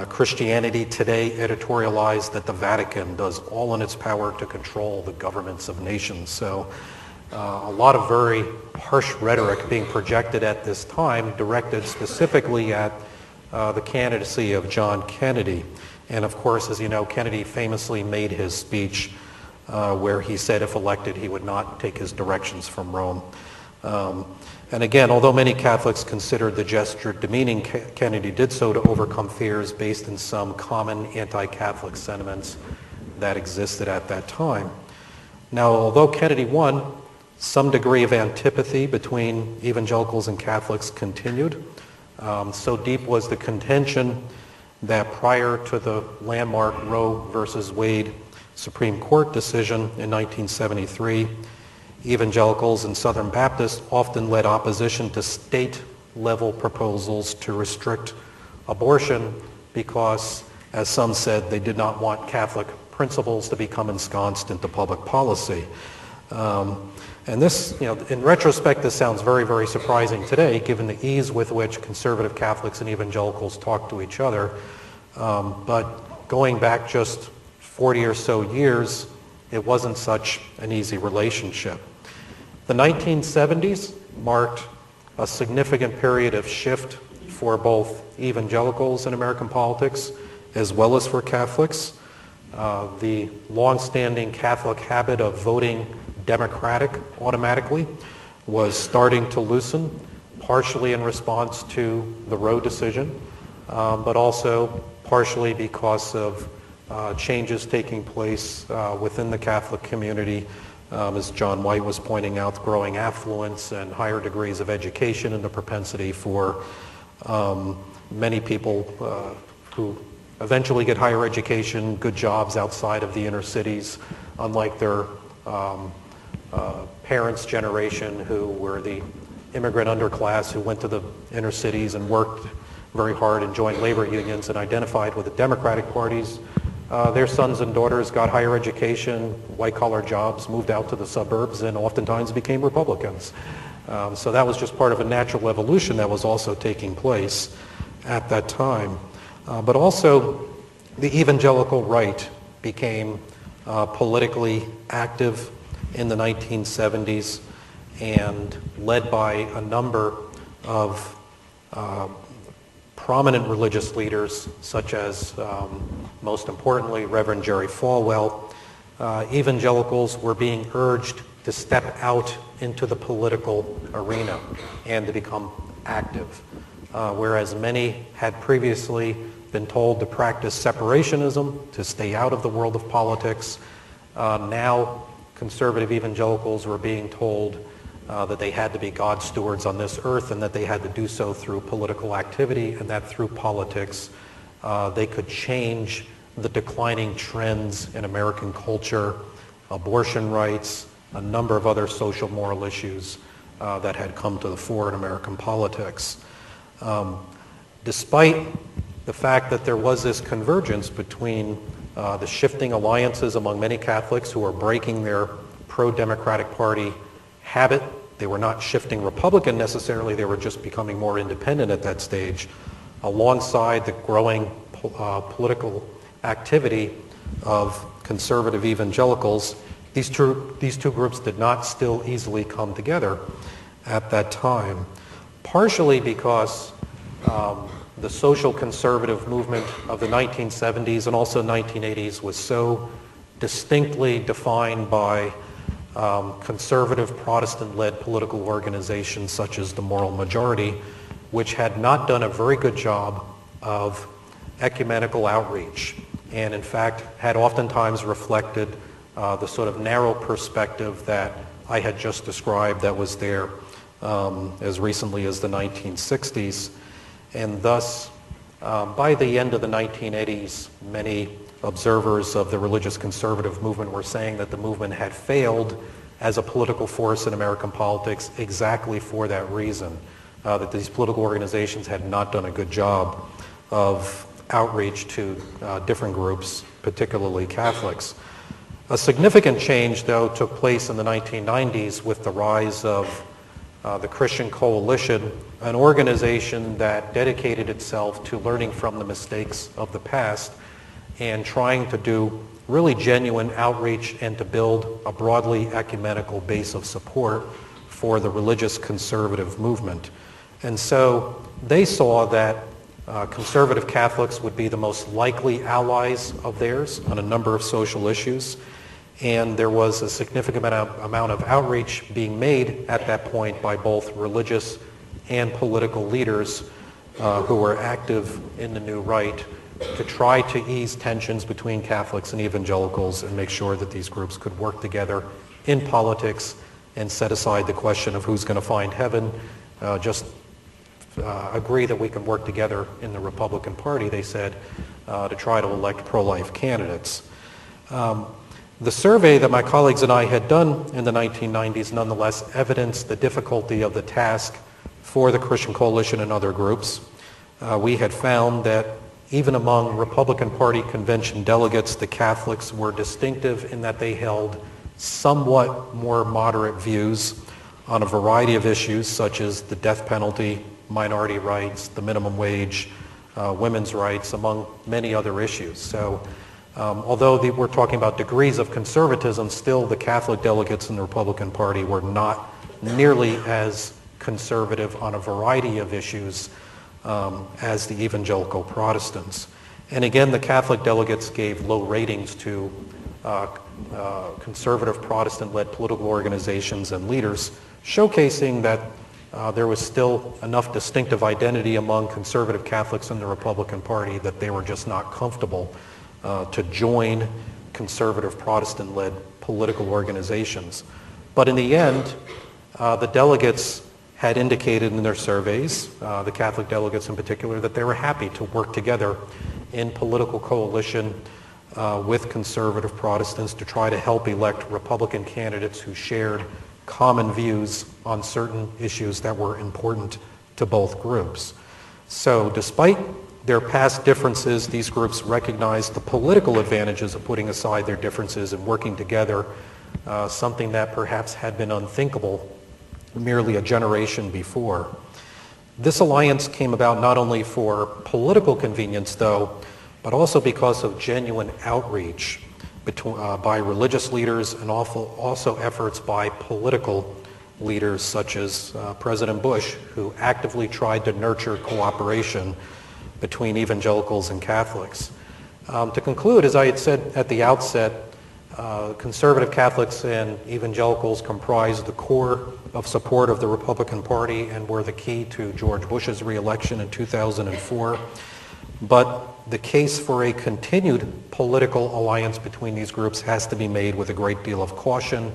Christianity Today editorialized that the Vatican does all in its power to control the governments of nations. So a lot of very harsh rhetoric being projected at this time, directed specifically at the candidacy of John Kennedy. And of course, as you know, Kennedy famously made his speech where he said if elected he would not take his directions from Rome. And again, although many Catholics considered the gesture demeaning, Kennedy did so to overcome fears based in some common anti-Catholic sentiments that existed at that time. Now, although Kennedy won, some degree of antipathy between evangelicals and Catholics continued. So deep was the contention that prior to the landmark Roe versus Wade Supreme Court decision in 1973, evangelicals and Southern Baptists often led opposition to state-level proposals to restrict abortion because, as some said, they did not want Catholic principles to become ensconced into public policy. And this, in retrospect, this sounds very, very surprising today, given the ease with which conservative Catholics and evangelicals talk to each other. But going back just 40 or so years, it wasn't such an easy relationship. The 1970s marked a significant period of shift for both evangelicals in American politics as well as for Catholics. The long-standing Catholic habit of voting Democratic automatically was starting to loosen, partially in response to the Roe decision, but also partially because of changes taking place within the Catholic community, as John White was pointing out, growing affluence and higher degrees of education and the propensity for many people who eventually get higher education, good jobs outside of the inner cities, unlike their parents' generation who were the immigrant underclass who went to the inner cities and worked very hard and joined labor unions and identified with the Democratic parties. Their sons and daughters got higher education, white-collar jobs, moved out to the suburbs, and oftentimes became Republicans. So that was just part of a natural evolution that was also taking place at that time. But also, the evangelical right became politically active in the 1970s and led by a number of prominent religious leaders, such as, most importantly, Reverend Jerry Falwell. Evangelicals were being urged to step out into the political arena and to become active, whereas many had previously been told to practice separationism, to stay out of the world of politics. Now, conservative evangelicals were being told that they had to be God's stewards on this earth and that they had to do so through political activity, and that through politics they could change the declining trends in American culture, abortion rights, a number of other social moral issues that had come to the fore in American politics. Despite the fact that there was this convergence between the shifting alliances among many Catholics who were breaking their pro-Democratic Party habit. They were not shifting Republican necessarily, they were just becoming more independent at that stage, alongside the growing political activity of conservative evangelicals. These two groups did not still easily come together at that time, partially because the social conservative movement of the 1970s and also 1980s was so distinctly defined by conservative Protestant-led political organizations such as the Moral Majority, which had not done a very good job of ecumenical outreach, and in fact had oftentimes reflected the sort of narrow perspective that I had just described that was there as recently as the 1960s. And thus, by the end of the 1980s, many observers of the religious conservative movement were saying that the movement had failed as a political force in American politics exactly for that reason, that these political organizations had not done a good job of outreach to different groups, particularly Catholics. A significant change, though, took place in the 1990s with the rise of the Christian Coalition, an organization that dedicated itself to learning from the mistakes of the past and trying to do really genuine outreach and to build a broadly ecumenical base of support for the religious conservative movement. And so they saw that conservative Catholics would be the most likely allies of theirs on a number of social issues. And there was a significant amount of outreach being made at that point by both religious and political leaders who were active in the New Right to try to ease tensions between Catholics and evangelicals and make sure that these groups could work together in politics and set aside the question of who's going to find heaven. Just agree that we can work together in the Republican Party, they said, to try to elect pro-life candidates. The survey that my colleagues and I had done in the 1990s nonetheless evidenced the difficulty of the task for the Christian Coalition and other groups. We had found that even among Republican Party convention delegates, the Catholics were distinctive in that they held somewhat more moderate views on a variety of issues such as the death penalty, minority rights, the minimum wage, women's rights, among many other issues. So although we're talking about degrees of conservatism, still the Catholic delegates in the Republican Party were not nearly as conservative on a variety of issues as the evangelical Protestants. And again, the Catholic delegates gave low ratings to conservative Protestant-led political organizations and leaders, showcasing that there was still enough distinctive identity among conservative Catholics in the Republican Party that they were just not comfortable to join conservative Protestant-led political organizations. But in the end, the delegates had indicated in their surveys, the Catholic delegates in particular, that they were happy to work together in political coalition with conservative Protestants to try to help elect Republican candidates who shared common views on certain issues that were important to both groups. So despite their past differences, these groups recognized the political advantages of putting aside their differences and working together, something that perhaps had been unthinkable merely a generation before. This alliance came about not only for political convenience, though, but also because of genuine outreach by religious leaders and also efforts by political leaders such as President Bush, who actively tried to nurture cooperation between evangelicals and Catholics. To conclude, as I had said at the outset, conservative Catholics and evangelicals comprised the core of support of the Republican Party and were the key to George Bush's re-election in 2004. But the case for a continued political alliance between these groups has to be made with a great deal of caution,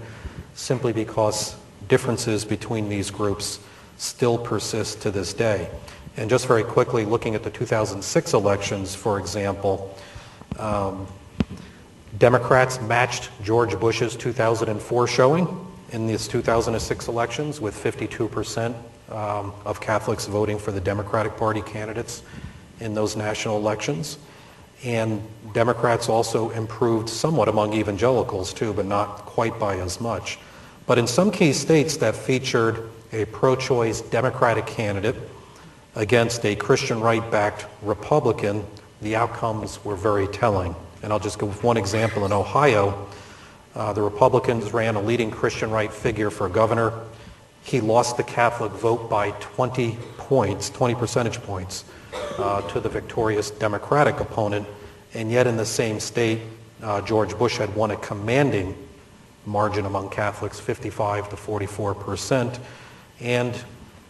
simply because differences between these groups still persist to this day. And just very quickly, looking at the 2006 elections, for example, Democrats matched George Bush's 2004 showing in these 2006 elections, with 52% of Catholics voting for the Democratic Party candidates in those national elections. And Democrats also improved somewhat among evangelicals too, but not quite by as much. But in some key states that featured a pro-choice Democratic candidate against a Christian right-backed Republican, the outcomes were very telling. And I'll just give one example. In Ohio, the Republicans ran a leading Christian right figure for governor. He lost the Catholic vote by 20 percentage points to the victorious Democratic opponent. And yet in the same state, George Bush had won a commanding margin among Catholics, 55 to 44%, and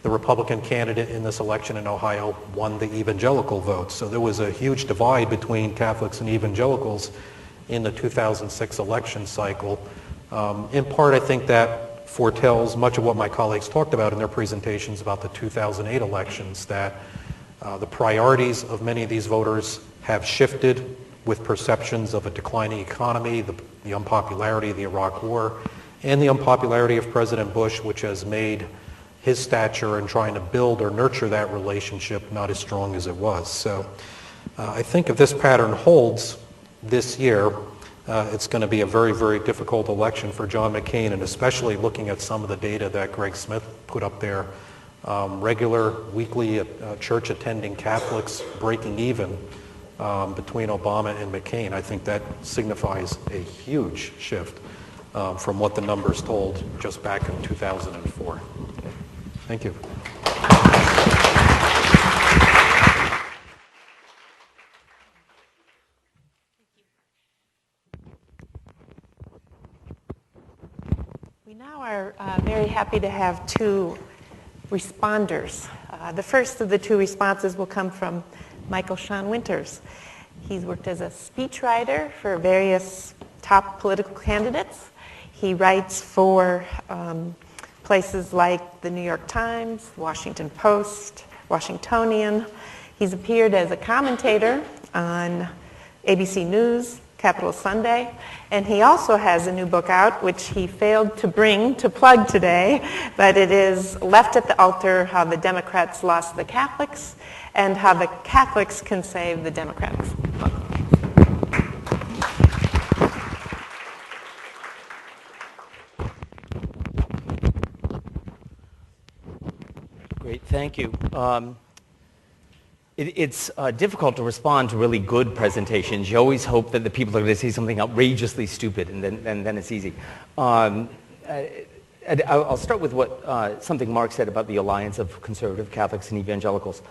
the Republican candidate in this election in Ohio won the evangelical vote. So there was a huge divide between Catholics and evangelicals in the 2006 election cycle. In part, I think that foretells much of what my colleagues talked about in their presentations about the 2008 elections, that the priorities of many of these voters have shifted with perceptions of a declining economy, the unpopularity of the Iraq War, and the unpopularity of President Bush, which has made his stature in trying to build or nurture that relationship not as strong as it was. So I think if this pattern holds this year, it's going to be a very, very difficult election for John McCain, and especially looking at some of the data that Greg Smith put up there. Regular weekly church attending Catholics breaking even between Obama and McCain. I think that signifies a huge shift from what the numbers told just back in 2004. Thank you. We now are very happy to have two responders. The first of the two responses will come from Michael Sean Winters. He's worked as a speechwriter for various top political candidates. He writes for places like the New York Times, Washington Post, Washingtonian. He's appeared as a commentator on ABC News, Capital Sunday, and he also has a new book out, which he failed to bring to plug today, but it is Left at the Altar: How the Democrats Lost the Catholics and How the Catholics Can Save the Democrats. Great, thank you. It's difficult to respond to really good presentations. You always hope that the people are going to say something outrageously stupid, and then it's easy. I'll start with what something Mark said about the alliance of conservative Catholics and evangelicals.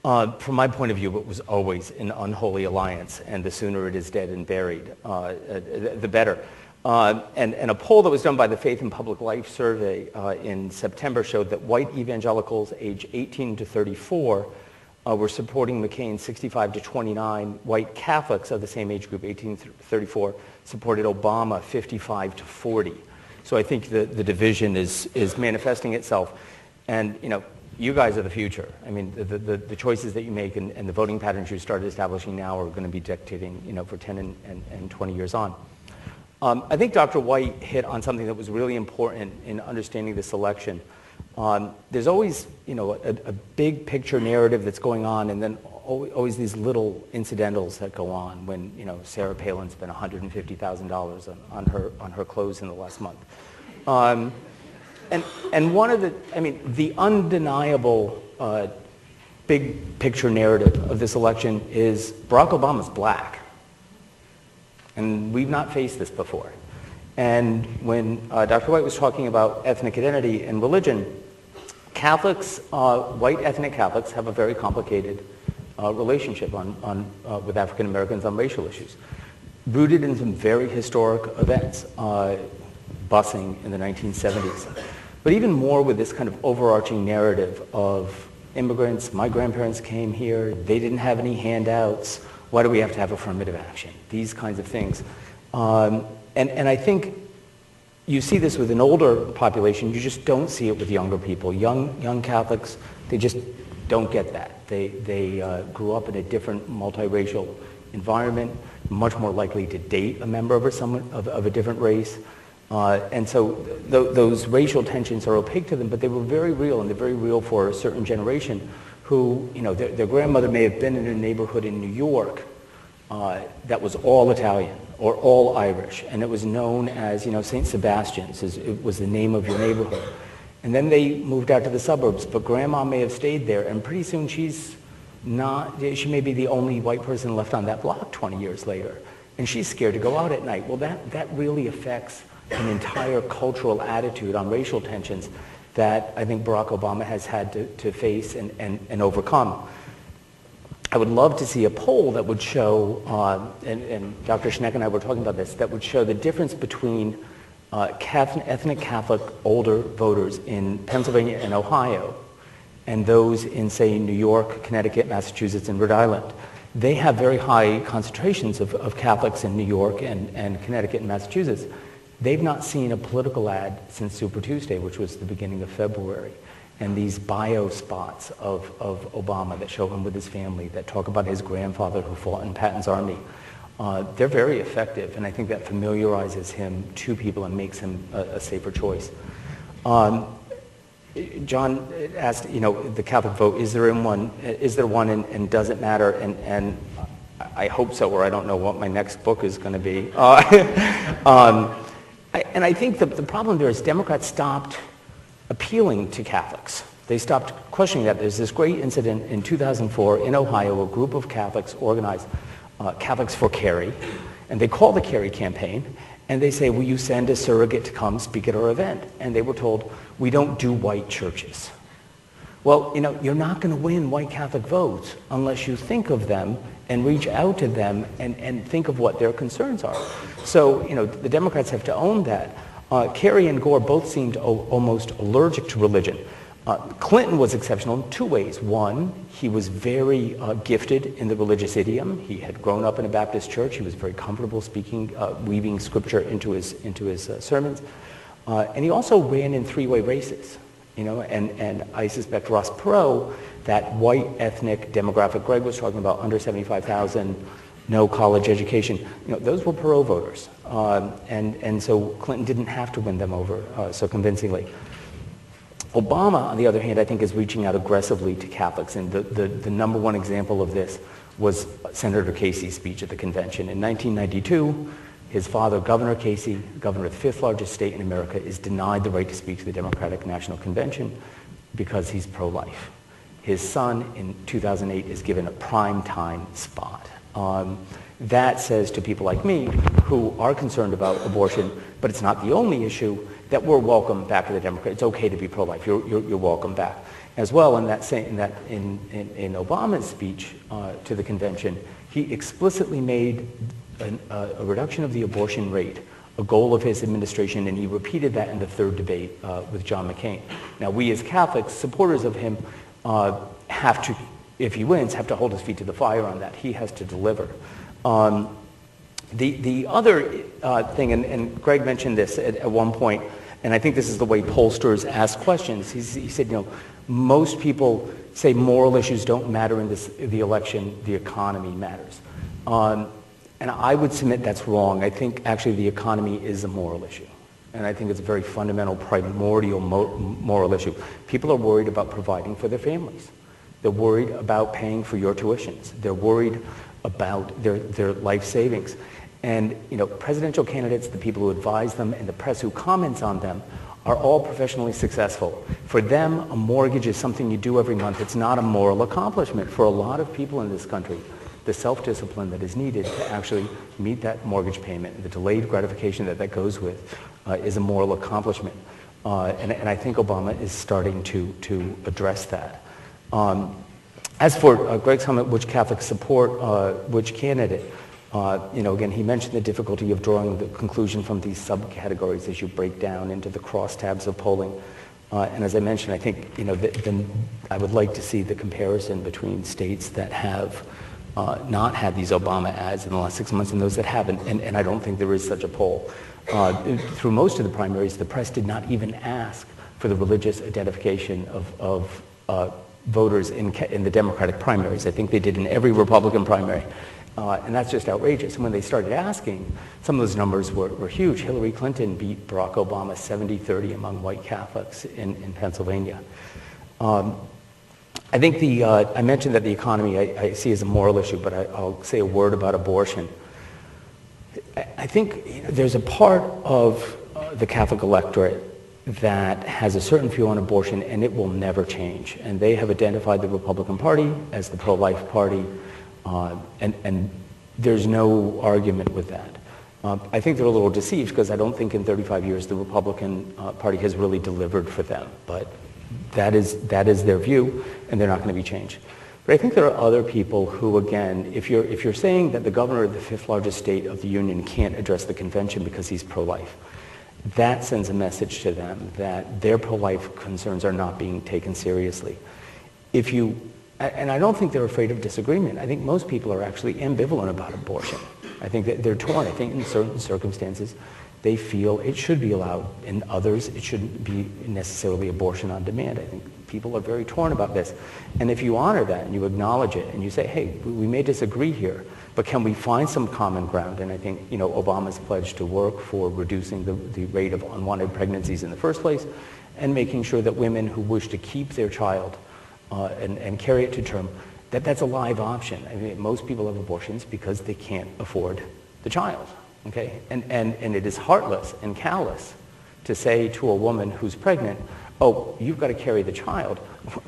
From my point of view, it was always an unholy alliance, and the sooner it is dead and buried, the better. And a poll that was done by the Faith and Public Life Survey in September showed that white evangelicals age 18 to 34 were supporting McCain 65 to 29. White Catholics of the same age group, 18 to 34, supported Obama 55 to 40. So I think the division is manifesting itself. And, you know, you guys are the future. I mean, the choices that you make and the voting patterns you started establishing now are going to be dictating, you know, for 10 and 20 years on. I think Dr. White hit on something that was really important in understanding this election. There's always, you know, a big picture narrative that's going on, and then always these little incidentals that go on. When, you know, Sarah Palin spent $150,000 on her clothes in the last month, and one of the undeniable big picture narrative of this election is Barack Obama's black. And we've not faced this before. And when Dr. White was talking about ethnic identity and religion, Catholics, white ethnic Catholics, have a very complicated relationship with African Americans on racial issues, rooted in some very historic events, busing in the 1970s. But even more with this kind of overarching narrative of immigrants. My grandparents came here, they didn't have any handouts. Why do we have to have affirmative action? These kinds of things. And I think you see this with an older population. You just don't see it with younger people. Young Catholics, they just don't get that. They grew up in a different multiracial environment, much more likely to date a member of a different race. And so those racial tensions are opaque to them, but they were very real, and they're very real for a certain generation who, you know, their grandmother may have been in a neighborhood in New York that was all Italian or all Irish, and it was known as, you know, St. Sebastian's. It was the name of your neighborhood. And then they moved out to the suburbs, but grandma may have stayed there, and pretty soon she may be the only white person left on that block 20 years later, and she's scared to go out at night. Well, that really affects an entire cultural attitude on racial tensions that I think Barack Obama has had to face and overcome. I would love to see a poll that would show, and Dr. Schneck and I were talking about this, that would show the difference between ethnic Catholic older voters in Pennsylvania and Ohio, and those in, say, New York, Connecticut, Massachusetts, and Rhode Island, they have very high concentrations of Catholics in New York and Connecticut and Massachusetts. They've not seen a political ad since Super Tuesday, which was the beginning of February. And these bio spots of Obama that show him with his family, that talk about his grandfather who fought in Patton's army, they're very effective, and I think that familiarizes him to people and makes him a safer choice. John asked, the Catholic vote, is there one, and does it matter? And I hope so, or I don't know what my next book is going to be. And I think the problem there is Democrats stopped appealing to Catholics. They stopped questioning that. There's this great incident in 2004 in Ohio. A group of Catholics organized Catholics for Carey, and they call the Carey campaign, and they say, will you send a surrogate to come speak at our event? And they were told, we don't do white churches. Well, you're not going to win white Catholic votes unless you think of them and reach out to them and think of what their concerns are. So, the Democrats have to own that. Kerry and Gore both seemed almost allergic to religion. Clinton was exceptional in two ways. One, he was very gifted in the religious idiom. He had grown up in a Baptist church. He was very comfortable speaking, weaving scripture into his sermons. And he also ran in three-way races. And I suspect Ross Perot, that white ethnic demographic Greg was talking about, under 75,000, no college education, those were Perot voters. And so Clinton didn't have to win them over so convincingly. Obama, on the other hand, I think is reaching out aggressively to Catholics, and the number one example of this was Senator Casey's speech at the convention. In 1992, his father, Governor Casey, governor of the fifth largest state in America, is denied the right to speak to the Democratic National Convention because he's pro-life. His son, in 2008, is given a prime time spot. That says to people like me, who are concerned about abortion, but it's not the only issue, that we're welcome back to the Democrats. It's okay to be pro-life. You're welcome back. As well, in Obama's speech to the convention, he explicitly made a reduction of the abortion rate a goal of his administration, and he repeated that in the third debate with John McCain. Now, we as Catholics, supporters of him, have to, if he wins, have to hold his feet to the fire on that. He has to deliver. The other thing, and Greg mentioned this at one point, and I think this is the way pollsters ask questions. He said, most people say moral issues don't matter in the election, the economy matters. And I would submit that's wrong. I think actually the economy is a moral issue. And I think it's a very fundamental, primordial moral issue. People are worried about providing for their families. They're worried about paying for your tuitions. They're worried about their life savings. And presidential candidates, the people who advise them, and the press who comments on them are all professionally successful. For them, a mortgage is something you do every month. It's not a moral accomplishment. For a lot of people in this country, the self-discipline that is needed to actually meet that mortgage payment, the delayed gratification that goes with, is a moral accomplishment. And I think Obama is starting to address that. As for Greg's comment, which Catholics support which candidate, again, he mentioned the difficulty of drawing the conclusion from these subcategories as you break down into the crosstabs of polling. And as I mentioned, I think, I would like to see the comparison between states that have not had these Obama ads in the last 6 months and those that haven't, and I don't think there is such a poll. Through most of the primaries, the press did not even ask for the religious identification of voters in the Democratic primaries. I think they did in every Republican primary. And that's just outrageous. And when they started asking, some of those numbers were huge. Hillary Clinton beat Barack Obama 70-30 among white Catholics in Pennsylvania. I think I mentioned that the economy I see as a moral issue, but I'll say a word about abortion. I think there's a part of the Catholic electorate that has a certain view on abortion, and it will never change. And they have identified the Republican Party as the pro-life party, and there's no argument with that. I think they're a little deceived because I don't think in 35 years the Republican Party has really delivered for them. But that is their view, and they're not going to be changed. But I think there are other people who, again, if you're saying that the governor of the fifth largest state of the union can't address the convention because he's pro-life, that sends a message to them that their pro-life concerns are not being taken seriously. And I don't think they're afraid of disagreement. I think most people are actually ambivalent about abortion. I think that they're torn. I think in certain circumstances, they feel it should be allowed. In others, it shouldn't be necessarily abortion on demand. I think people are very torn about this. And if you honor that and you acknowledge it and you say, hey, we may disagree here, but can we find some common ground? And I think, Obama's pledge to work for reducing the rate of unwanted pregnancies in the first place and making sure that women who wish to keep their child and carry it to term, that's a live option. I mean, most people have abortions because they can't afford the child, okay? And it is heartless and callous to say to a woman who's pregnant, oh, you've got to carry the child.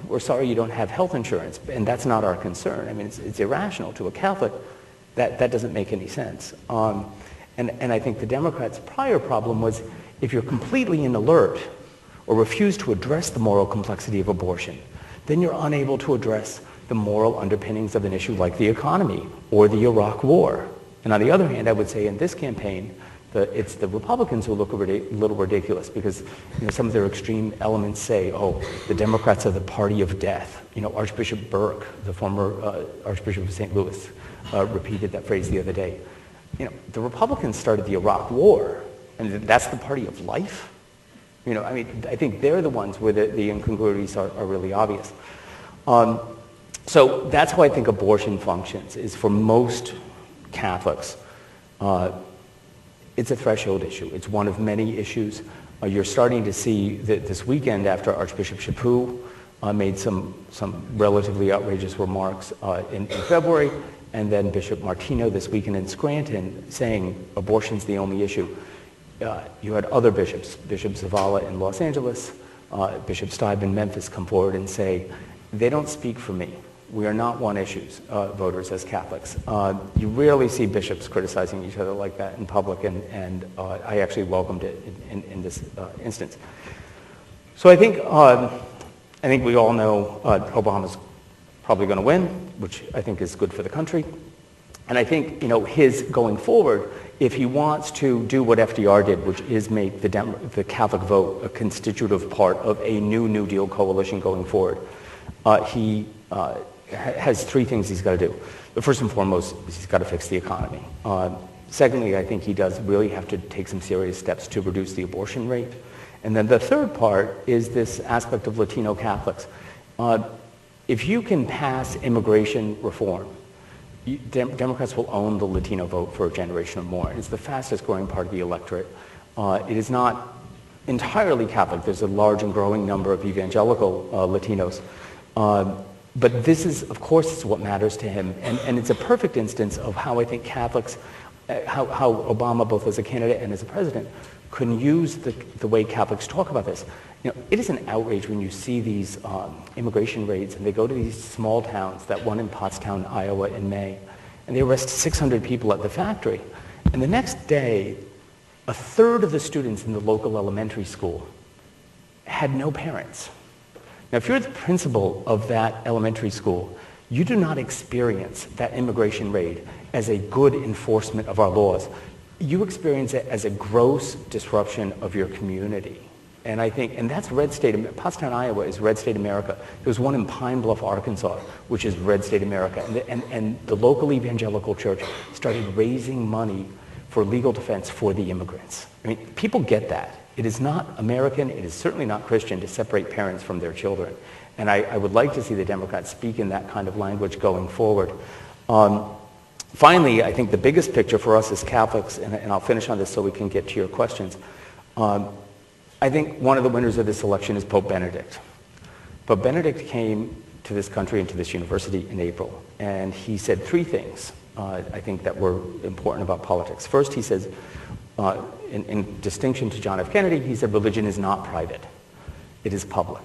We're sorry you don't have health insurance, and that's not our concern. I mean, it's irrational to a Catholic. That doesn't make any sense. And I think the Democrats' prior problem was if you're completely inalert or refuse to address the moral complexity of abortion, then you're unable to address the moral underpinnings of an issue like the economy or the Iraq War. And on the other hand, I would say in this campaign, it's the Republicans who look a little ridiculous because some of their extreme elements say, oh, the Democrats are the party of death. Archbishop Burke, the former Archbishop of St. Louis, repeated that phrase the other day. The Republicans started the Iraq War, and that's the party of life? I think they're the ones where the incongruities are really obvious. So that's how I think abortion functions, is for most Catholics, it's a threshold issue. It's one of many issues. You're starting to see that this weekend after Archbishop Chaput made some relatively outrageous remarks in February, and then Bishop Martino this weekend in Scranton saying abortion's the only issue. You had other bishops, Bishop Zavala in Los Angeles, Bishop Steib in Memphis come forward and say, they don't speak for me. We are not one-issue voters as Catholics. You rarely see bishops criticizing each other like that in public, and I actually welcomed it in this instance. So I think we all know Obama's probably going to win, which I think is good for the country. And I think his going forward, if he wants to do what FDR did, which is make the Catholic vote a constitutive part of a New Deal coalition going forward, he has three things he's got to do. The first and foremost is he's got to fix the economy. Secondly, I think he does really have to take some serious steps to reduce the abortion rate. And then the third part is this aspect of Latino Catholics. If you can pass immigration reform, Democrats will own the Latino vote for a generation or more. It's the fastest growing part of the electorate. It is not entirely Catholic. There's a large and growing number of evangelical Latinos. But this is, of course, what matters to him. And it's a perfect instance of how I think Catholics, how Obama, both as a candidate and as a president, can use the way Catholics talk about this. It is an outrage when you see these immigration raids, and they go to these small towns, that one in Pottstown, Iowa in May, and they arrest 600 people at the factory. And the next day, a third of the students in the local elementary school had no parents. Now, if you're the principal of that elementary school, you do not experience that immigration raid as a good enforcement of our laws. You experience it as a gross disruption of your community. And I think, and that's red state, Pottstown, Iowa is red state America. There's one in Pine Bluff, Arkansas, which is red state America. And the local evangelical church started raising money for legal defense for the immigrants. I mean, people get that. It is not American, it is certainly not Christian to separate parents from their children. And I would like to see the Democrats speak in that kind of language going forward. Finally, I think the biggest picture for us as Catholics, and I'll finish on this so we can get to your questions, I think one of the winners of this election is Pope Benedict. Pope Benedict came to this country and to this university in April, and he said three things I think that were important about politics. First, he says, in distinction to John F. Kennedy, he said religion is not private, it is public.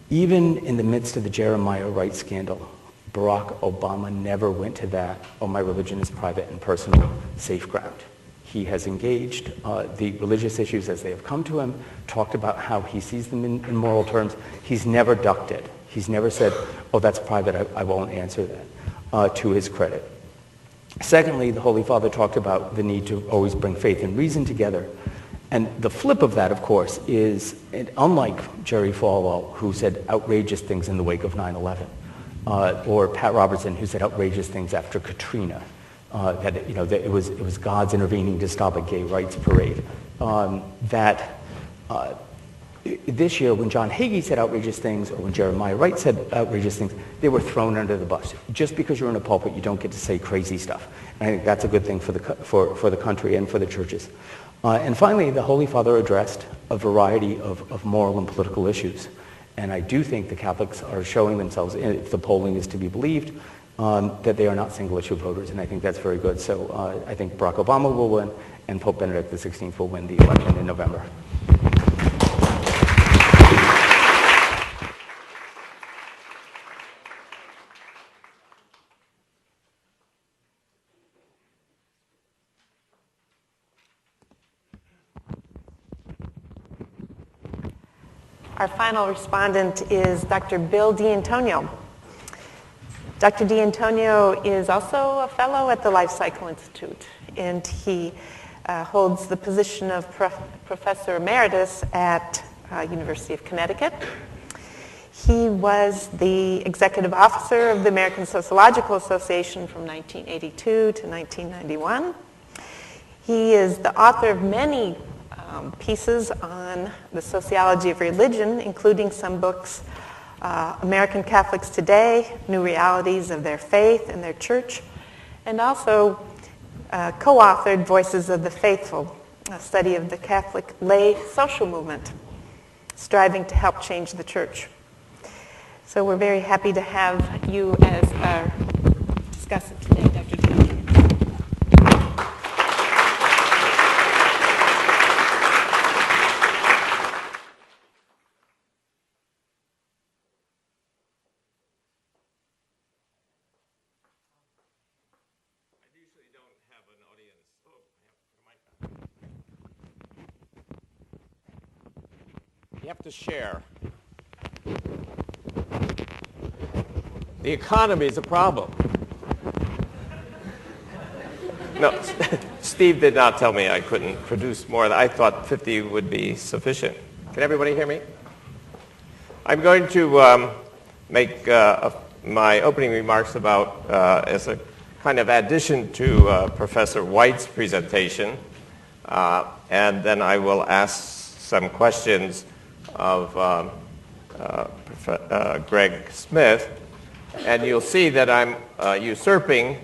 Even in the midst of the Jeremiah Wright scandal, Barack Obama never went to that, oh, my religion is private and personal, safe ground. He has engaged the religious issues as they have come to him, talked about how he sees them in moral terms. He's never ducked it. He's never said, oh, that's private, I won't answer that, to his credit. Secondly, the Holy Father talked about the need to always bring faith and reason together. And the flip of that, of course, is, unlike Jerry Falwell, who said outrageous things in the wake of 9/11, or Pat Robertson, who said outrageous things after Katrina, that it was God's intervening to stop a gay rights parade. This year, when John Hagee said outrageous things, or when Jeremiah Wright said outrageous things, they were thrown under the bus. Just because you're in a pulpit, you don't get to say crazy stuff. And I think that's a good thing for the country and for the churches. And finally, the Holy Father addressed a variety of moral and political issues. And I do think the Catholics are showing themselves, if the polling is to be believed, that they are not single-issue voters, and I think that's very good. So I think Barack Obama will win, and Pope Benedict XVI will win the election in November. Our final respondent is Dr. Bill D'Antonio. Dr. D'Antonio is also a fellow at the Life Cycle Institute, and he holds the position of Professor Emeritus at University of Connecticut. He was the executive officer of the American Sociological Association from 1982 to 1991. He is the author of many pieces on the sociology of religion, including some books, American Catholics Today, New Realities of Their Faith and Their Church, and also co-authored Voices of the Faithful, a study of the Catholic lay social movement, striving to help change the church. So we're very happy to have you as our discussant today, Dr. D'Antonio. You have to share. The economy is a problem. No, Steve did not tell me I couldn't produce more. I thought 50 would be sufficient. Can everybody hear me? I'm going to make my opening remarks about, as a kind of addition to Professor White's presentation, and then I will ask some questions of Greg Smith, and you'll see that I'm usurping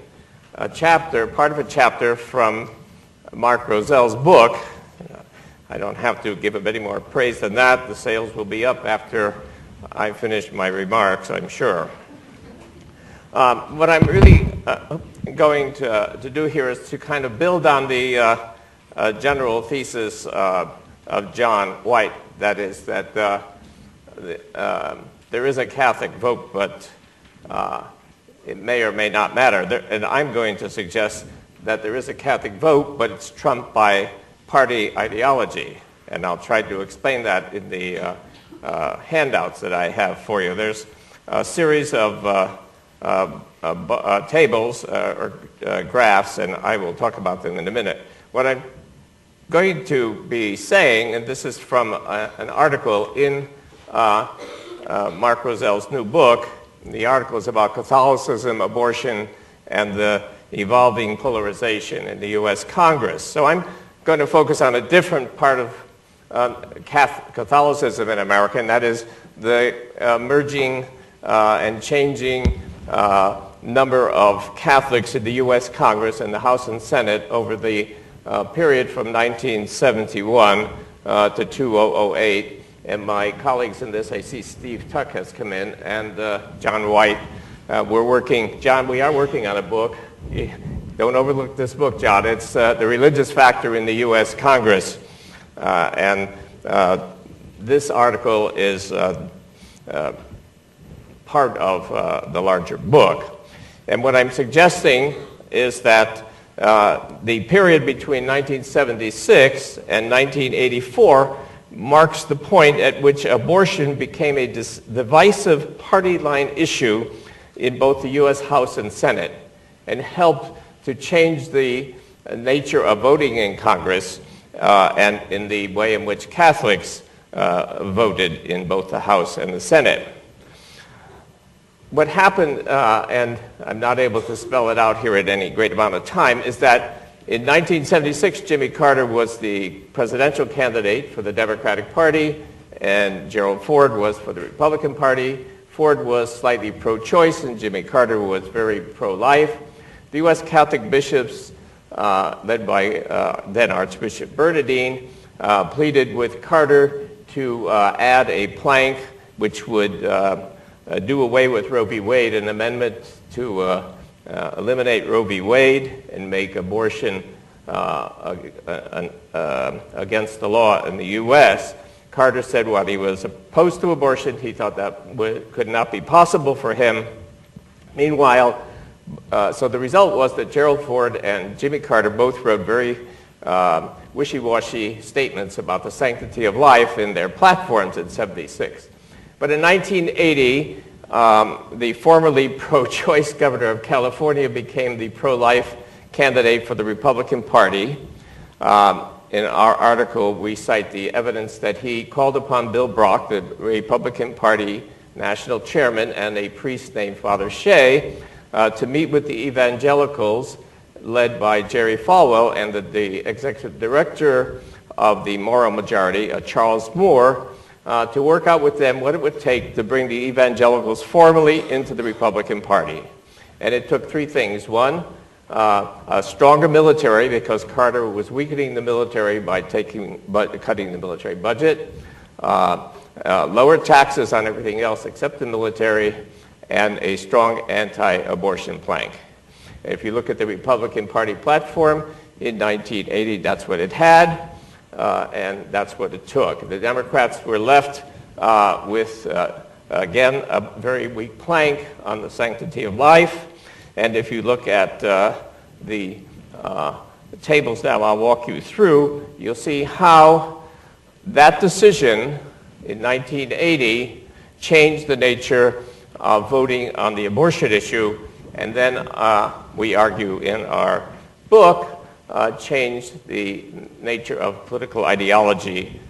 a chapter, part of a chapter from Mark Rosel's book. I don't have to give him any more praise than that. The sales will be up after I finish my remarks, I'm sure. What I'm really going to do here is to kind of build on the general thesis of John White. That is that there is a Catholic vote, but it may or may not matter. And I'm going to suggest that there is a Catholic vote, but it's trumped by party ideology. And I'll try to explain that in the handouts that I have for you. There's a series of tables or graphs, and I will talk about them in a minute. What I'm going to be saying, and this is from an article in Mark Rosel's new book. The article is about Catholicism, abortion, and the evolving polarization in the U.S. Congress. So I'm going to focus on a different part of Catholicism in America, and that is the emerging and changing number of Catholics in the U.S. Congress and the House and Senate over the period from 1971 to 2008. And my colleagues in this, I see Steve Tuck has come in, and John White. We're working, John, we are working on a book. Don't overlook this book, John. It's The Religious Factor in the U.S. Congress. And this article is part of the larger book. And what I'm suggesting is that the period between 1976 and 1984 marks the point at which abortion became a divisive party line issue in both the U.S. House and Senate, and helped to change the nature of voting in Congress and in the way in which Catholics voted in both the House and the Senate. What happened, and I'm not able to spell it out here at any great amount of time, is that in 1976, Jimmy Carter was the presidential candidate for the Democratic Party, and Gerald Ford was for the Republican Party. Ford was slightly pro-choice, and Jimmy Carter was very pro-life. The U.S. Catholic bishops, led by then Archbishop Bernardine, pleaded with Carter to add a plank which would do away with Roe v. Wade, an amendment to eliminate Roe v. Wade and make abortion against the law in the U.S. Carter said while he was opposed to abortion, he thought that could not be possible for him. Meanwhile, so the result was that Gerald Ford and Jimmy Carter both wrote very wishy-washy statements about the sanctity of life in their platforms in '76. But in 1980, the formerly pro-choice governor of California became the pro-life candidate for the Republican Party. In our article, we cite the evidence that he called upon Bill Brock, the Republican Party national chairman, and a priest named Father Shea to meet with the evangelicals led by Jerry Falwell and the executive director of the Moral Majority, Charles Moore, to work out with them what it would take to bring the evangelicals formally into the Republican Party. And it took three things. One, a stronger military, because Carter was weakening the military by cutting the military budget, lower taxes on everything else except the military, and a strong anti-abortion plank. If you look at the Republican Party platform in 1980, that's what it had, and that's what it took. The Democrats were left with, again, a very weak plank on the sanctity of life. And if you look at the tables now I'll walk you through, you'll see how that decision in 1980 changed the nature of voting on the abortion issue, and then we argue in our book, changed the nature of political ideology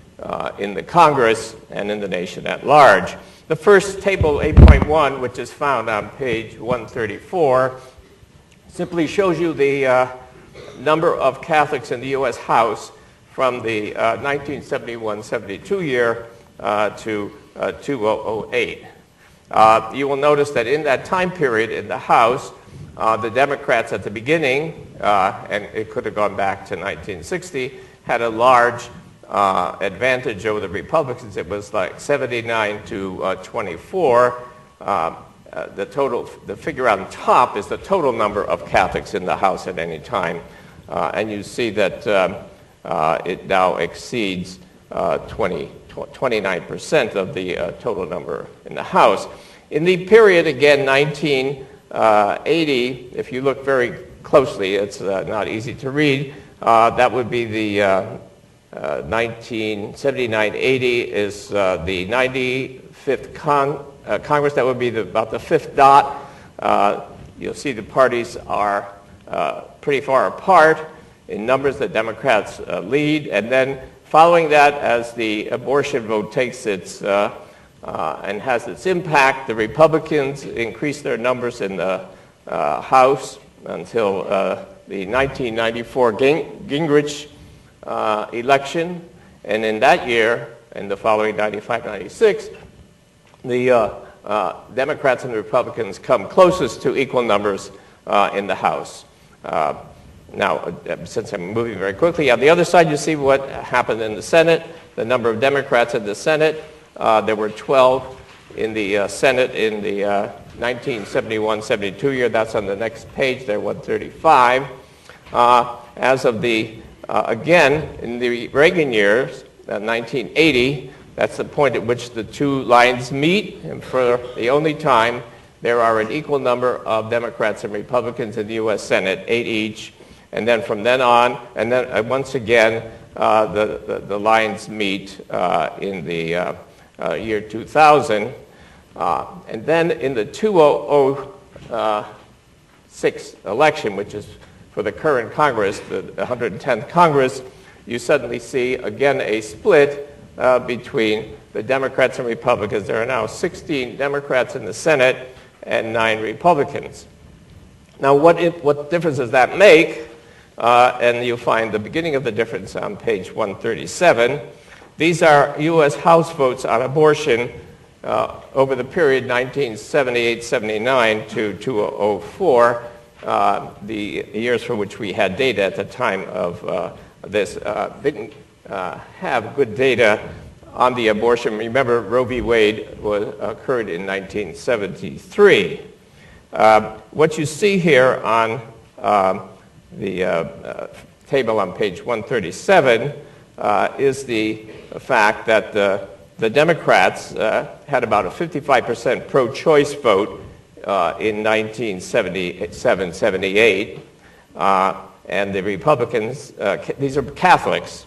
in the Congress and in the nation at large. The first table, 8.1, which is found on page 134, simply shows you the number of Catholics in the U.S. House from the 1971-72 year to 2008. You will notice that in that time period in the House, the Democrats at the beginning, and it could have gone back to 1960, had a large advantage over the Republicans. It was like 79 to 24. The figure on top is the total number of Catholics in the House at any time. And you see that it now exceeds 29% of the total number in the House. In the period, again, 1980, if you look very closely, it's not easy to read, that would be the 1979-80 is the 95th Congress. That would be about the fifth dot. You'll see the parties are pretty far apart. In numbers, the Democrats lead. And then following that, as the abortion vote takes its and has its impact, the Republicans increase their numbers in the House until the 1994 Gingrich election. And in that year, and the following 95-96, the Democrats and the Republicans come closest to equal numbers in the House. Now, since I'm moving very quickly, on the other side you see what happened in the Senate. The number of Democrats in the Senate, there were 12 in the Senate in the 1971-72 year. That's on the next page there, 135. As of the, again, in the Reagan years, 1980, that's the point at which the two lines meet, and for the only time there are an equal number of Democrats and Republicans in the U.S. Senate, 8 each. And then from then on, and then once again, the lines meet in the year 2000. And then in the 2006 election, which is for the current Congress, the 110th Congress, you suddenly see, again, a split between the Democrats and Republicans. There are now 16 Democrats in the Senate and 9 Republicans. Now, what difference does that make? And you'll find the beginning of the difference on page 137. These are U.S. House votes on abortion over the period 1978-79 to 2004, the years for which we had data at the time of this. Didn't have good data on the abortion. Remember, Roe v. Wade occurred in 1973. What you see here on the table on page 137 is the fact that the Democrats had about a 55% pro-choice vote in 1977-78, and the Republicans, these are Catholics,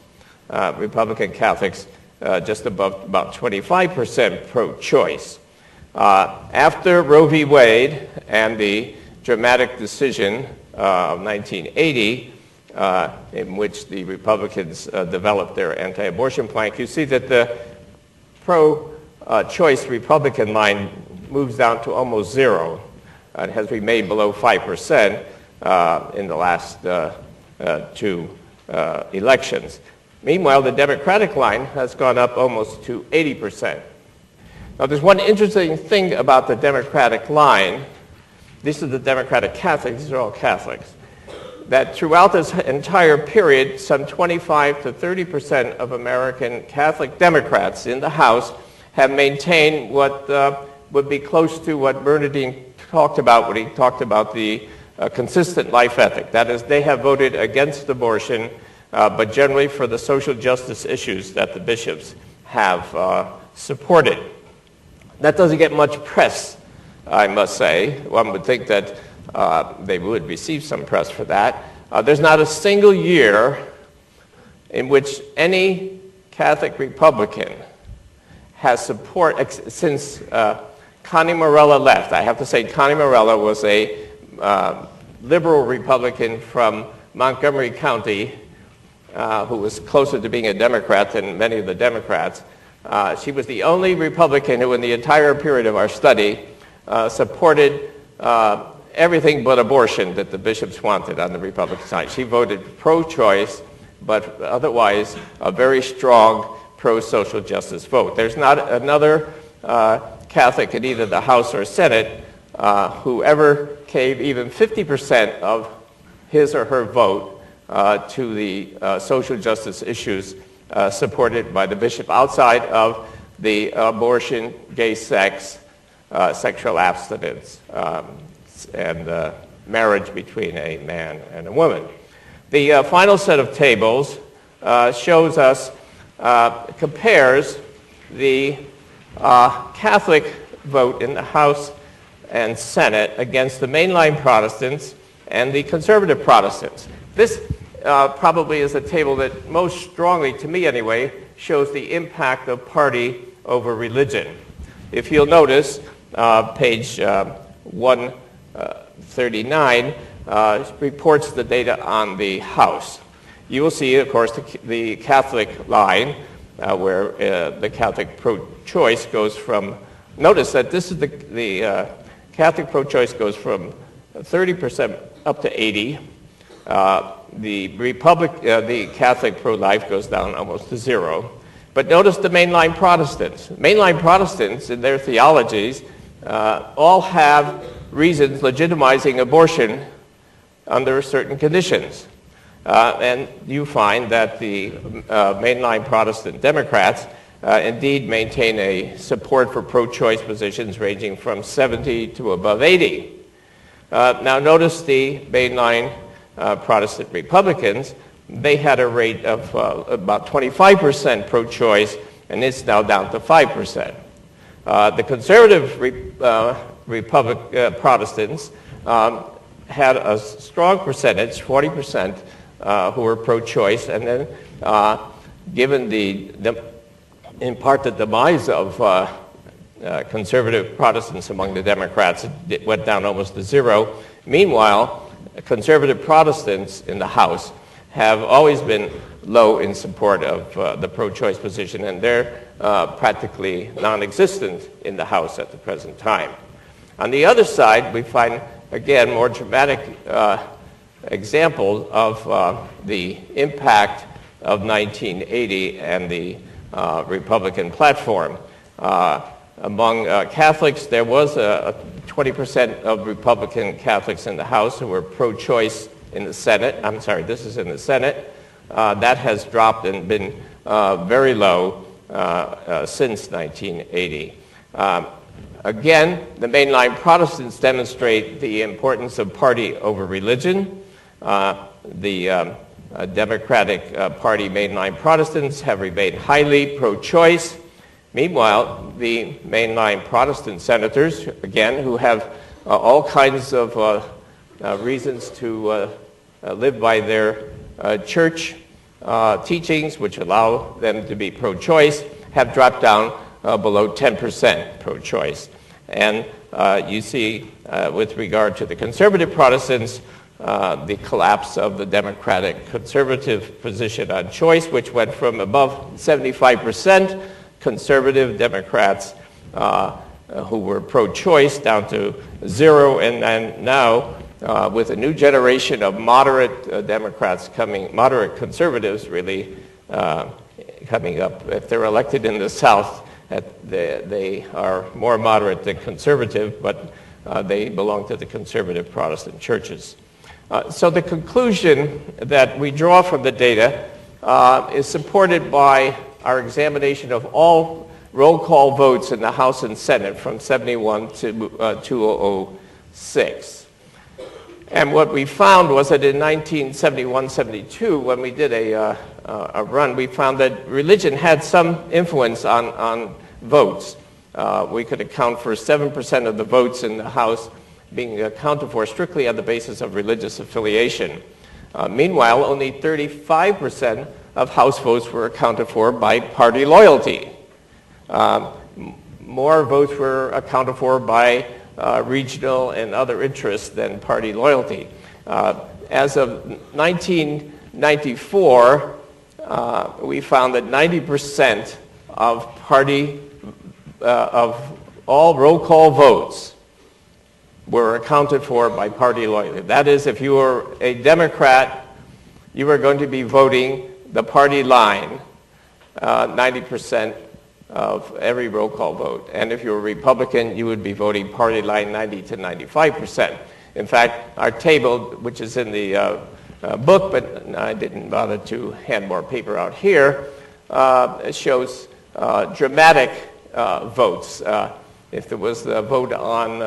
Republican Catholics, just above about 25% pro-choice. After Roe v. Wade and the dramatic decision of 1980, in which the Republicans developed their anti-abortion plank, you see that the pro-choice Republican line moves down to almost zero. It has remained below 5% in the last 2 elections. Meanwhile, the Democratic line has gone up almost to 80%. Now, there's one interesting thing about the Democratic line. These are the Democratic Catholics. These are all Catholics. That throughout this entire period, some 25 to 30% of American Catholic Democrats in the House have maintained what would be close to what Bernardine talked about when he talked about the consistent life ethic. That is, they have voted against abortion, but generally for the social justice issues that the bishops have supported. That doesn't get much press, I must say. One would think that they would receive some press for that. There's not a single year in which any Catholic Republican has support, since Connie Morella left. I have to say Connie Morella was a liberal Republican from Montgomery County who was closer to being a Democrat than many of the Democrats. She was the only Republican who in the entire period of our study supported everything but abortion that the bishops wanted on the Republican side. She voted pro-choice, but otherwise a very strong pro-social justice vote. There's not another Catholic in either the House or Senate who ever gave even 50% of his or her vote to the social justice issues supported by the bishop outside of the abortion, gay sex, sexual abstinence, and marriage between a man and a woman. The final set of tables shows us, compares the Catholic vote in the House and Senate against the mainline Protestants and the conservative Protestants. This probably is a table that most strongly, to me anyway, shows the impact of party over religion. If you'll notice, page 139 reports the data on the House. You will see, of course, the Catholic line, where the Catholic pro-choice goes from, notice that this is the Catholic pro-choice goes from 30% up to 80%. The Catholic pro-life goes down almost to 0. But notice the mainline Protestants. Mainline Protestants, in their theologies, all have reasons legitimizing abortion under certain conditions. And you find that the mainline Protestant Democrats indeed maintain a support for pro-choice positions ranging from 70 to above 80. Now notice the mainline Protestant Republicans. They had a rate of about 25% pro-choice, and it's now down to 5%. The conservative Protestants had a strong percentage, 40%, who were pro-choice, and then given in part the demise of conservative Protestants among the Democrats, it went down almost to 0. Meanwhile, conservative Protestants in the House have always been low in support of the pro-choice position, and they're practically non-existent in the House at the present time. On the other side, we find, again, more dramatic examples of the impact of 1980 and the Republican platform. Among Catholics, there was 20% of Republican Catholics in the House who were pro-choice in the Senate. I'm sorry, this is in the Senate. That has dropped and been very low since 1980. Again, the mainline Protestants demonstrate the importance of party over religion. The Democratic Party mainline Protestants have remained highly pro-choice. Meanwhile, the mainline Protestant senators, again, who have all kinds of reasons to live by their church teachings, which allow them to be pro-choice, have dropped down below 10% pro-choice. And you see, with regard to the conservative Protestants, the collapse of the Democratic conservative position on choice, which went from above 75% conservative Democrats who were pro-choice down to 0, and then now with a new generation of moderate Democrats moderate conservatives really coming up. If they're elected in the South, they are more moderate than conservative, but they belong to the conservative Protestant churches. So the conclusion that we draw from the data is supported by our examination of all roll call votes in the House and Senate from 71 to 2006. And what we found was that in 1971-72, when we did a run, we found that religion had some influence on votes. We could account for 7% of the votes in the House being accounted for strictly on the basis of religious affiliation. Meanwhile, only 35% of House votes were accounted for by party loyalty. More votes were accounted for by regional and other interests than party loyalty. As of 1994, we found that 90% of all roll call votes were accounted for by party loyalty. That is, if you were a Democrat, you were going to be voting the party line 90% of every roll call vote. And if you were a Republican, you would be voting party line 90 to 95%. In fact, our table, which is in the book, but I didn't bother to hand more paper out here, shows dramatic votes. If there was a vote on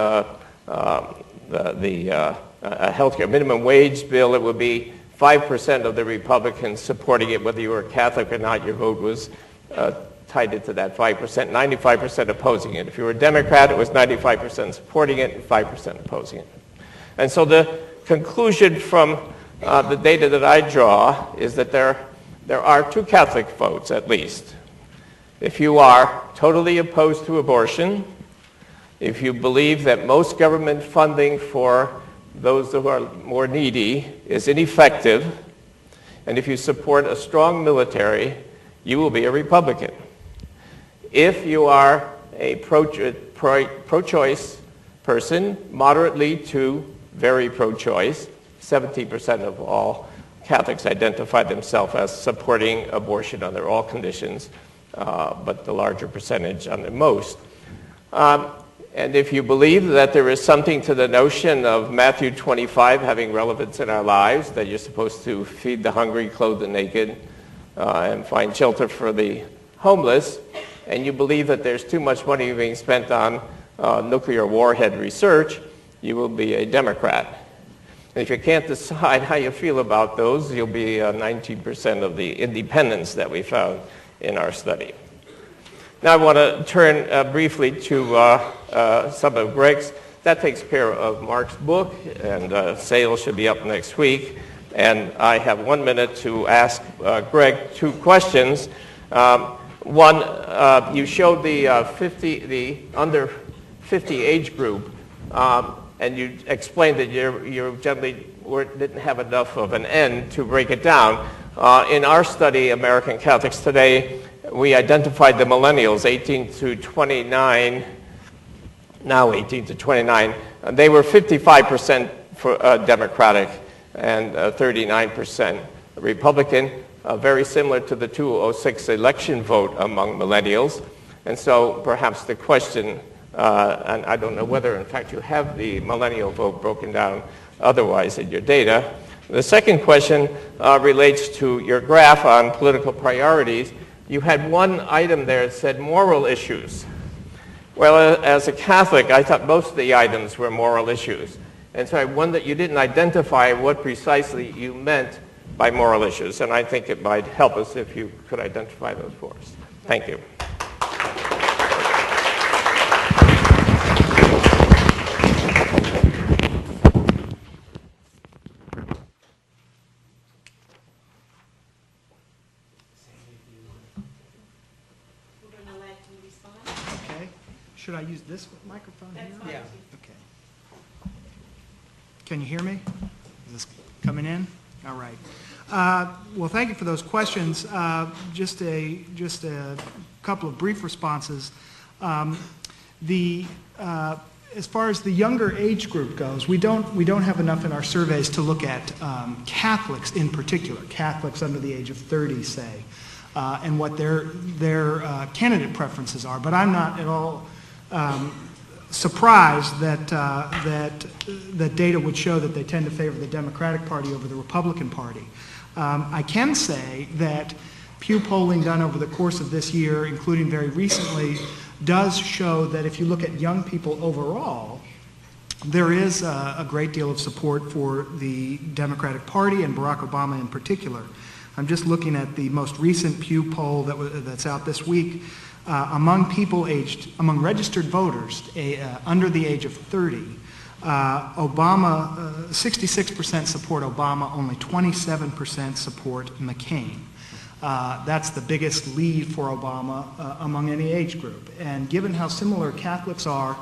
the healthcare minimum wage bill, it would be 5% of the Republicans supporting it. Whether you were Catholic or not, your vote was tied into that 5%, 95% opposing it. If you were a Democrat, it was 95% supporting it and 5% opposing it. And so the conclusion from the data that I draw is that there are two Catholic votes, at least. If you are totally opposed to abortion, if you believe that most government funding for those who are more needy is ineffective, and if you support a strong military, you will be a Republican. If you are a pro-choice person, moderately to very pro-choice, 70% of all Catholics identify themselves as supporting abortion under all conditions, but the larger percentage under most. And if you believe that there is something to the notion of Matthew 25 having relevance in our lives, that you're supposed to feed the hungry, clothe the naked, and find shelter for the homeless, and you believe that there's too much money being spent on nuclear warhead research, you will be a Democrat. And if you can't decide how you feel about those, you'll be 19% of the independents that we found in our study. Now I want to turn briefly to some of Greg's. That takes care of Mark's book, and sales should be up next week. And I have 1 minute to ask Greg two questions. One, you showed the under 50 age group, and you explained that you generally didn't have enough of an N to break it down. In our study, American Catholics Today, we identified the millennials, 18 to 29, now 18 to 29. They were 55% for Democratic and 39% Republican, very similar to the 2006 election vote among millennials. And so perhaps the question, and I don't know whether in fact you have the millennial vote broken down otherwise in your data. The second question relates to your graph on political priorities. You had one item there that said moral issues. Well, as a Catholic, I thought most of the items were moral issues. And so I wonder that you didn't identify what precisely you meant by moral issues. And I think it might help us if you could identify those for us. Thank you. Should I use this microphone here? Yeah. Okay. Can you hear me? Is this coming in? All right. Well, thank you for those questions. Just a couple of brief responses. As far as the younger age group goes, we don't have enough in our surveys to look at Catholics in particular, Catholics under the age of 30, say, and what their candidate preferences are. But I'm not at all surprised that data would show that they tend to favor the Democratic Party over the Republican Party. I can say that Pew polling done over the course of this year, including very recently, does show that if you look at young people overall, there is a great deal of support for the Democratic Party and Barack Obama in particular. I'm just looking at the most recent Pew poll that's out this week. Among registered voters under the age of 30, Obama, 66% support Obama, only 27% support McCain. That's the biggest lead for Obama among any age group. And given how similar Catholics are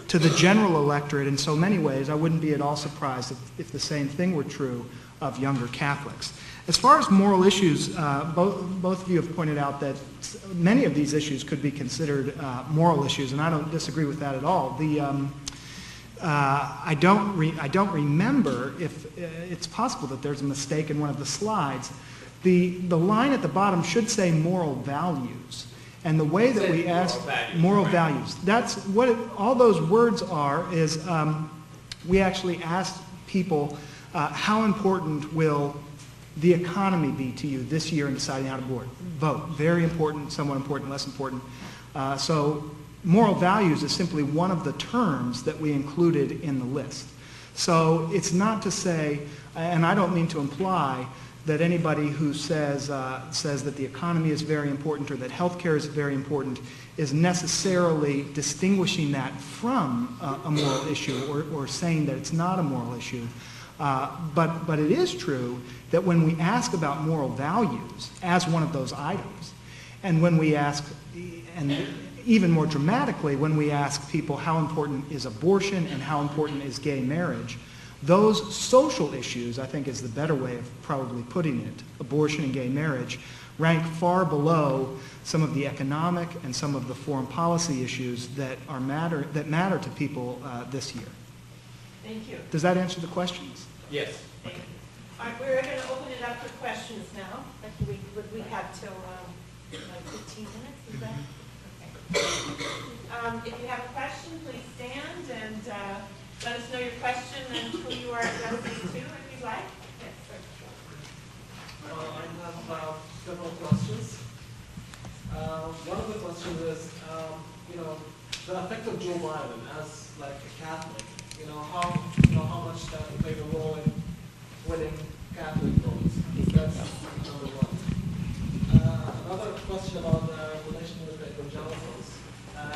to the general electorate in so many ways, I wouldn't be at all surprised if the same thing were true of younger Catholics. As far as moral issues, both of you have pointed out that many of these issues could be considered moral issues, and I don't disagree with that at all. I don't remember if it's possible that there's a mistake in one of the slides. The line at the bottom should say moral values, and the way that we ask moral values, that's what all those words are. Is we actually asked people how important will the economy be to you this year in deciding how to vote? Very important, somewhat important, less important. So moral values is simply one of the terms that we included in the list. So it's not to say, and I don't mean to imply, that anybody who says that the economy is very important or that healthcare is very important is necessarily distinguishing that from a moral issue or saying that it's not a moral issue. But it is true that when we ask about moral values as one of those items, and when we ask, and even more dramatically, when we ask people how important is abortion and how important is gay marriage, those social issues, I think is the better way of probably putting it, abortion and gay marriage, rank far below some of the economic and some of the foreign policy issues that matter to people this year. Thank you. Does that answer the questions? Yes. Thank you. All right, we're going to open it up for questions now. We have till like 15 minutes, is that? Okay. If you have a question, please stand and let us know your question and who you are addressing to, if you'd like. Yes, sir. I have several questions. One of the questions is, the effect of Joe Biden as like a Catholic. How much that played a role in winning Catholic votes. That's number one. Another question about the relation with the evangelicals. And,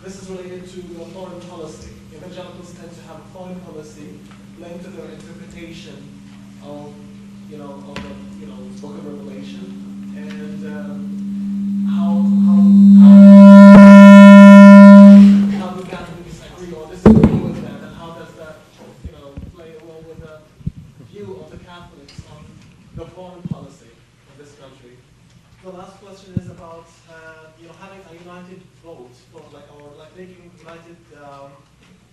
this is related to the foreign policy. Evangelicals tend to have a foreign policy linked to their interpretation of, the Book of Revelation. And how do Catholics agree or disagree with that, and how does that, play a role with the view of the Catholics on the foreign policy in this country. The last question is about having a united vote for making united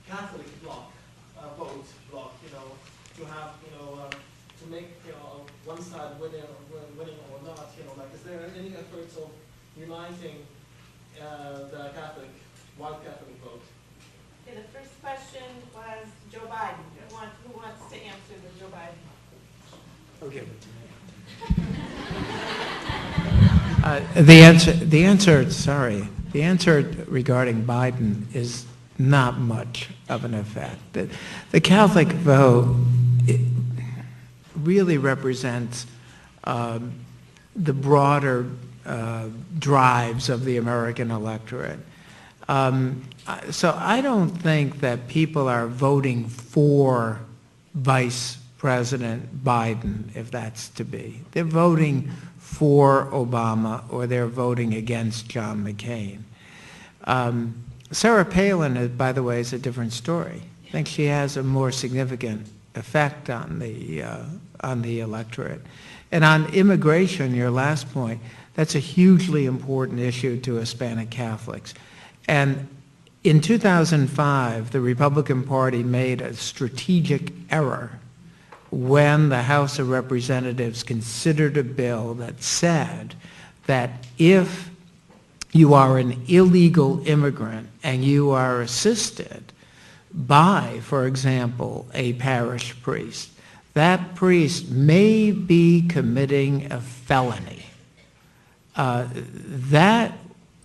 Catholic vote bloc. To have to make one side winning or not. Is there any efforts of uniting the white Catholic vote? Okay, the first question was Joe Biden. Who wants to answer the Joe Biden? Okay. The answer regarding Biden is not much of an effect. The Catholic vote really represents the broader drives of the American electorate. So I don't think that people are voting for Vice President Biden, if that's to be. They're voting for Obama or they're voting against John McCain. Sarah Palin, by the way, is a different story. I think she has a more significant effect on the electorate. And on immigration, your last point, that's a hugely important issue to Hispanic Catholics. And in 2005, the Republican Party made a strategic error when the House of Representatives considered a bill that said that if you are an illegal immigrant and you are assisted by, for example, a parish priest, that priest may be committing a felony. That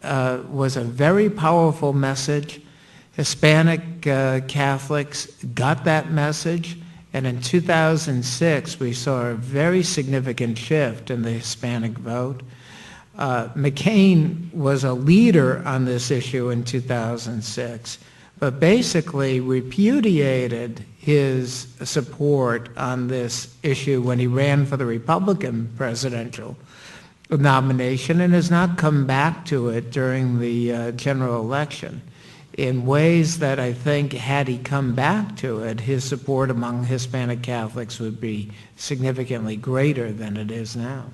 was a very powerful message. Hispanic Catholics got that message, and in 2006 we saw a very significant shift in the Hispanic vote. McCain was a leader on this issue in 2006, but basically repudiated his support on this issue when he ran for the Republican presidential nomination and has not come back to it during the general election in ways that I think, had he come back to it, his support among Hispanic Catholics would be significantly greater than it is now.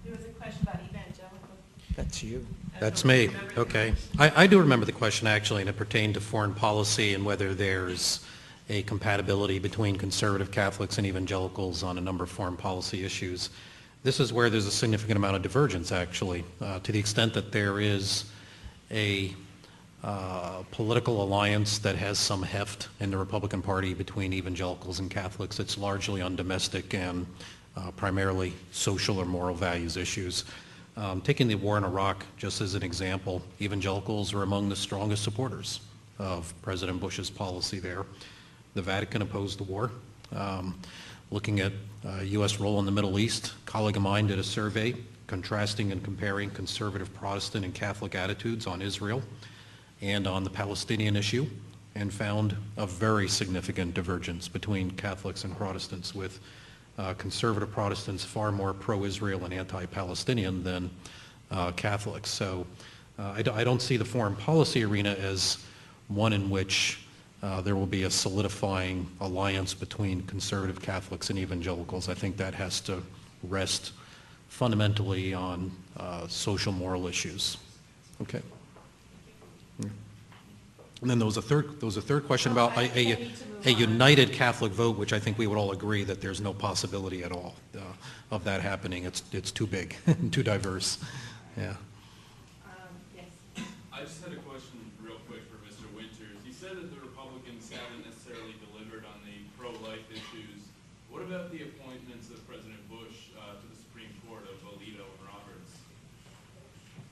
There was a question about evangelical. That's you. That's me. Okay. I do remember the question, actually, and it pertained to foreign policy and whether there's a compatibility between conservative Catholics and evangelicals on a number of foreign policy issues. This is where there's a significant amount of divergence, actually, to the extent that there is a political alliance that has some heft in the Republican Party between evangelicals and Catholics. It's largely on domestic and primarily social or moral values issues. Taking the war in Iraq just as an example, evangelicals are among the strongest supporters of President Bush's policy there. The Vatican opposed the war. Looking at U.S. role in the Middle East, a colleague of mine did a survey contrasting and comparing conservative Protestant and Catholic attitudes on Israel and on the Palestinian issue, and found a very significant divergence between Catholics and Protestants, with conservative Protestants far more pro-Israel and anti-Palestinian than Catholics. So I don't see the foreign policy arena as one in which there will be a solidifying alliance between conservative Catholics and evangelicals. I think that has to rest fundamentally on social moral issues. Okay. And then there was a third question about a united Catholic vote, which I think we would all agree that there's no possibility at all of that happening. It's too big and too diverse. Yeah. Yes. I just had a question real quick for Mr. Winters. You said that the Republicans haven't necessarily delivered on the pro-life issues. What about the appointments of President Bush to the Supreme Court of Alito and Roberts?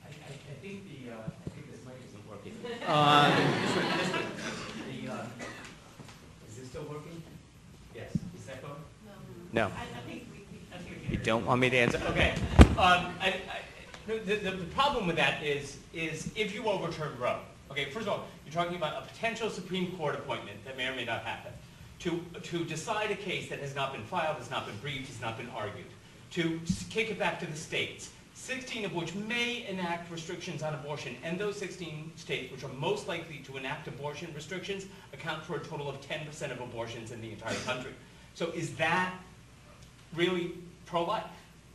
I think this mic isn't working. Is it still working? Yes. Is that going? No. I think You don't want me to answer? Okay. The problem with that is if you overturn Roe, okay, first of all, you're talking about a potential Supreme Court appointment that may or may not happen, to decide a case that has not been filed, has not been briefed, has not been argued, to kick it back to the states, 16 of which may enact restrictions on abortion, and those 16 states which are most likely to enact abortion restrictions account for a total of 10% of abortions in the entire country. So is that really pro-life?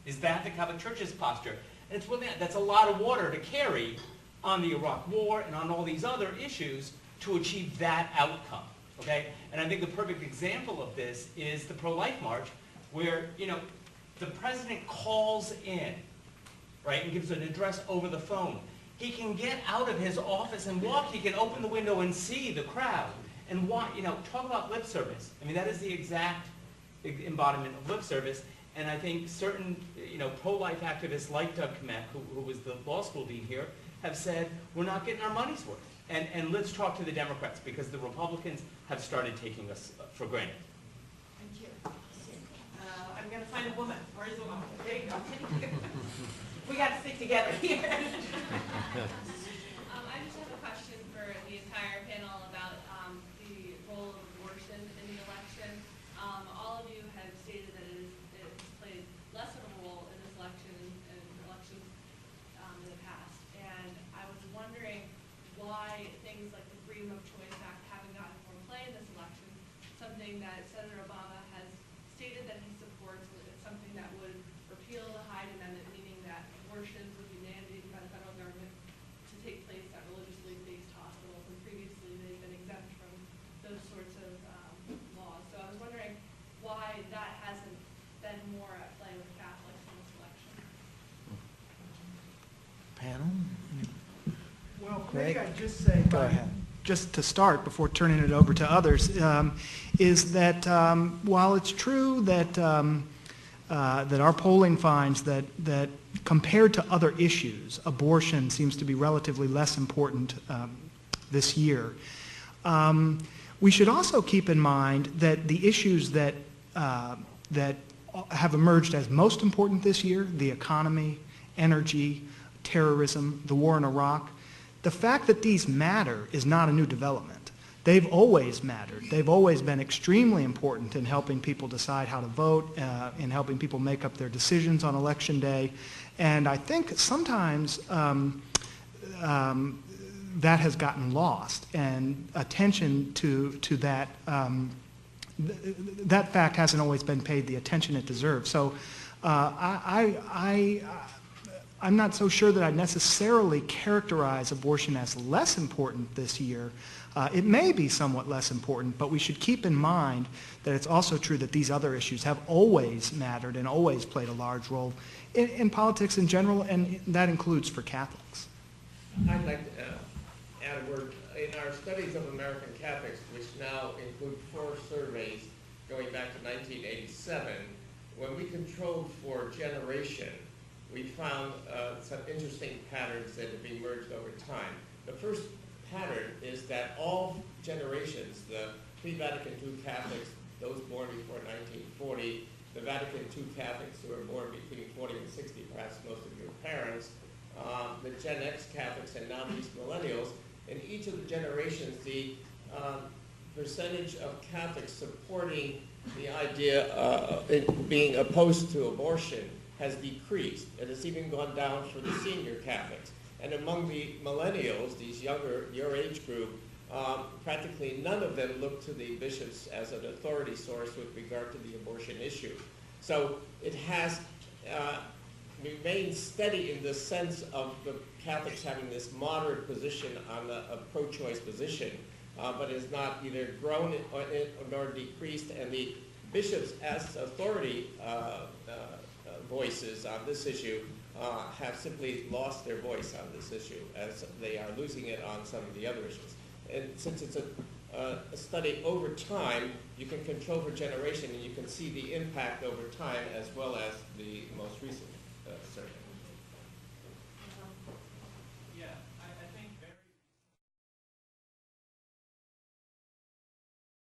Is that the Catholic Church's posture? And it's really, that's a lot of water to carry on the Iraq War and on all these other issues to achieve that outcome, okay? And I think the perfect example of this is the pro-life march, where, you know, the president calls in, right, and gives an address over the phone. He can get out of his office and walk. He can open the window and see the crowd and walk, you know, talk about lip service. I mean, that is the exact embodiment of lip service. And I think certain, you know, pro-life activists like Doug Kamek, who was the law school dean here, have said, we're not getting our money's worth. And let's talk to the Democrats, because the Republicans have started taking us for granted. Thank you. I'm going to find a woman. Where is the woman? There you go. We got to stick together here. I just have a question for the entire panel about the role of abortion in the election. All of you have stated that it's played less of a role in this election and elections in the past. And I was wondering why things like the Freedom of Choice Act haven't gotten more play in this election, something that Senator Obama has stated that he supports. It's something that would repeal the Hyde Amendment, meaning that abortions would be mandated by the federal government to take place at religiously based hospitals, and previously they've been exempt from those sorts of laws. So I was wondering why that hasn't been more at play with Catholics in this election. Panel? Well, Greg? maybe I'd just say, Go ahead. just to start before turning it over to others, is that while it's true that that our polling finds that compared to other issues, abortion seems to be relatively less important this year, we should also keep in mind that the issues that that have emerged as most important this year, the economy, energy, terrorism, the war in Iraq, the fact that these matter is not a new development. They've always mattered. They've always been extremely important in helping people decide how to vote, in helping people make up their decisions on Election Day. And I think sometimes that has gotten lost, and attention to that, that fact hasn't always been paid the attention it deserves. So I'm not so sure that I necessarily characterize abortion as less important this year. It may be somewhat less important, but we should keep in mind that it's also true that these other issues have always mattered and always played a large role in politics in general, and that includes for Catholics. I'd like to add a word. In our studies of American Catholics, which now include 4 surveys going back to 1987, when we controlled for generation, we found some interesting patterns that have emerged over time. The first pattern is that all generations, the pre-Vatican II Catholics, those born before 1940, the Vatican II Catholics who were born between 40 and 60, perhaps most of your parents, the Gen X Catholics, and now these millennials, in each of the generations, the percentage of Catholics supporting the idea of being opposed to abortion has decreased. It has even gone down for the senior Catholics. And among the millennials, these younger, your age group, practically none of them look to the bishops as an authority source with regard to the abortion issue. So it has remained steady in the sense of the Catholics having this moderate position on a pro-choice position, but has not either grown nor decreased, and the bishops as authority voices on this issue have simply lost their voice on this issue, as they are losing it on some of the other issues. And since it's a study over time, you can control for generation, and you can see the impact over time as well as the most recent survey.